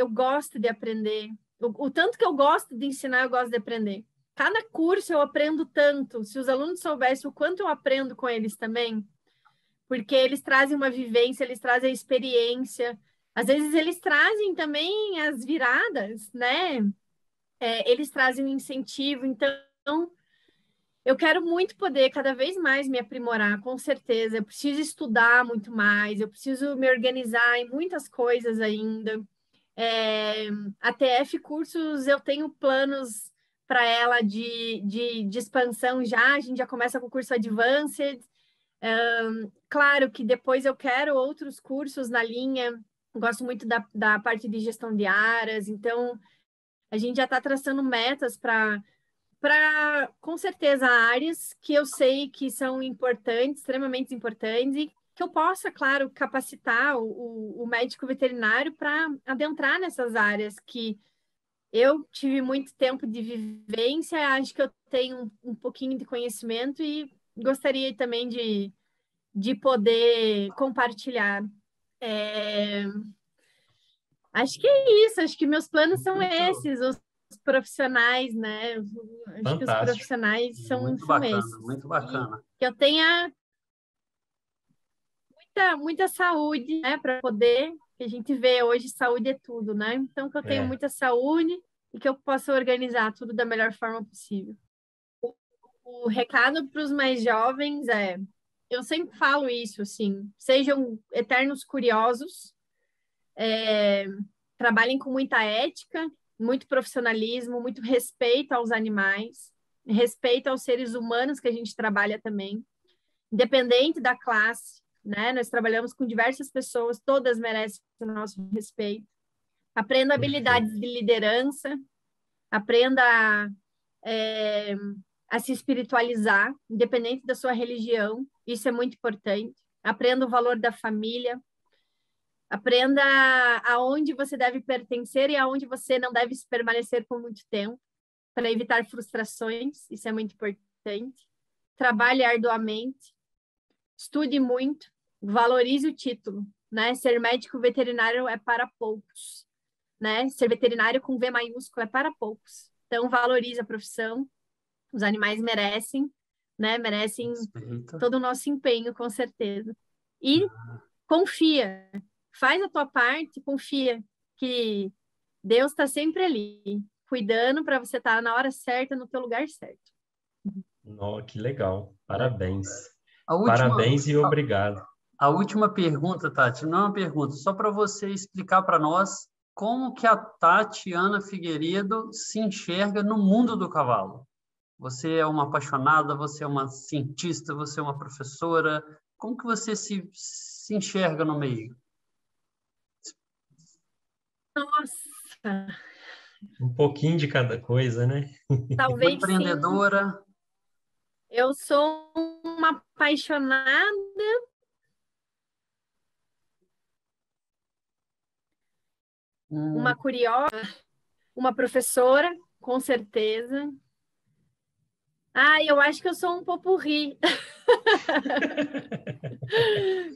gosto de aprender. O tanto que eu gosto de ensinar, eu gosto de aprender. Cada curso eu aprendo tanto. Se os alunos soubessem o quanto eu aprendo com eles também, porque eles trazem uma vivência, eles trazem a experiência. Às vezes eles trazem também as viradas, né? Eles trazem um incentivo. Então, eu quero muito poder cada vez mais me aprimorar, com certeza. Eu preciso estudar muito mais, eu preciso me organizar em muitas coisas ainda. A TF Cursos, eu tenho planos para ela de expansão já. A gente já começa com o curso Advanced. Claro que depois eu quero outros cursos na linha. Gosto muito da parte de gestão de áreas. Então, a gente já está traçando metas para, com certeza, áreas que eu sei que são importantes, extremamente importantes, e que eu possa, claro, capacitar o médico veterinário para adentrar nessas áreas que eu tive muito tempo de vivência, acho que eu tenho um pouquinho de conhecimento e gostaria também de poder compartilhar. Acho que é isso, acho que meus planos são esses, os profissionais, né? Acho que os Fantástico. profissionais são esses. Muito bacana. Que eu tenha muita saúde, né? Para poder, que a gente vê hoje, saúde é tudo, né? Então, que eu tenha muita saúde e que eu possa organizar tudo da melhor forma possível. O recado para os mais jovens eu sempre falo isso, assim, sejam eternos curiosos, trabalhem com muita ética, muito profissionalismo, muito respeito aos animais, respeito aos seres humanos que a gente trabalha também, independente da classe, né? Nós trabalhamos com diversas pessoas, todas merecem o nosso respeito. Aprenda habilidades de liderança, aprenda a se espiritualizar, independente da sua religião, isso é muito importante. Aprenda o valor da família, aprenda aonde você deve pertencer e aonde você não deve permanecer por muito tempo, para evitar frustrações, isso é muito importante. Trabalhe arduamente, estude muito, valorize o título, né? Ser médico veterinário é para poucos, né? Ser veterinário com V maiúsculo é para poucos. Então, valorize a profissão, os animais merecem, né? Merecem todo o nosso empenho, com certeza. E confia, faz a tua parte, confia que Deus está sempre ali, cuidando para você estar na hora certa, no teu lugar certo. Oh, que legal. Parabéns. Última, Parabéns e obrigado. A última pergunta, Tati, não é uma pergunta, só para você explicar para nós como que a Tatiana Figueiredo se enxerga no mundo do cavalo. Você é uma apaixonada, você é uma cientista, você é uma professora. Como que você se enxerga no meio? Nossa! Um pouquinho de cada coisa, né? Talvez uma empreendedora. Sim. Eu sou uma apaixonada. Uma curiosa, uma professora, com certeza. Eu acho que eu sou um popurrí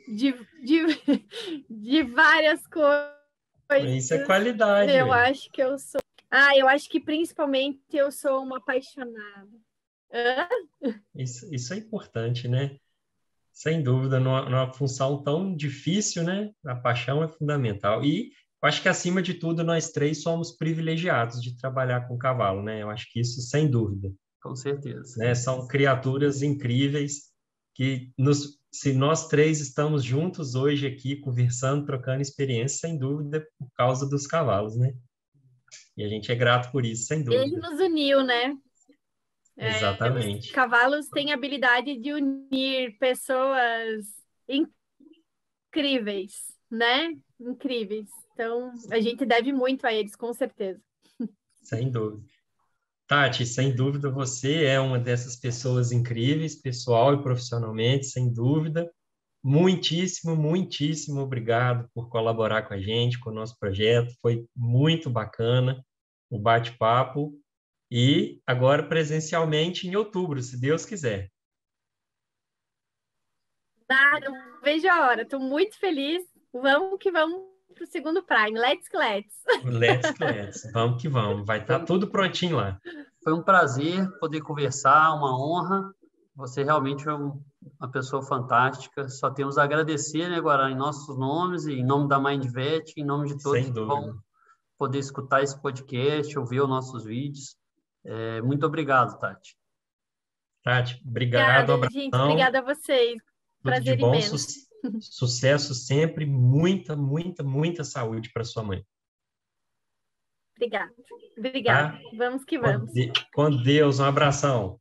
de várias coisas. Isso é qualidade. Eu acho que eu sou. Eu acho que principalmente eu sou uma apaixonada. Isso é importante, né? Sem dúvida, numa função tão difícil, né? A paixão é fundamental. E eu acho que, acima de tudo, nós três somos privilegiados de trabalhar com cavalo, né? Eu acho que isso, sem dúvida. Com certeza. Né? São criaturas incríveis que se nós três estamos juntos hoje aqui, conversando, trocando experiência, sem dúvida, por causa dos cavalos, né? E a gente é grato por isso, sem Ele dúvida. nos uniu, né? Exatamente. Os cavalos têm a habilidade de unir pessoas incríveis, né? Incríveis. Então, a gente deve muito a eles, com certeza. Sem dúvida. Tati, sem dúvida, você é uma dessas pessoas incríveis, pessoal e profissionalmente, sem dúvida. Muitíssimo, muitíssimo obrigado por colaborar com a gente, com o nosso projeto. Foi muito bacana o bate-papo. E agora presencialmente em outubro, se Deus quiser. Não vejo a hora, estou muito feliz. Vamos que vamos para o segundo Prime. Let's. Let's. Vamos que vamos. Vai estar tudo prontinho lá. Foi um prazer poder conversar, uma honra. Você realmente é uma pessoa fantástica. Só temos a agradecer, né, Guará, em nossos nomes, em nome da MindVet, em nome de todos Sem que dúvida. vão poder escutar esse podcast, ouvir os nossos vídeos. Muito obrigado, Tati. Tati, obrigado, Obrigada, gente. Obrigada a vocês. Tudo Prazer de bom, imenso. sucesso sempre, muita, muita, muita saúde para sua mãe. Obrigada. Tá? Vamos que vamos. Com Deus, um abração.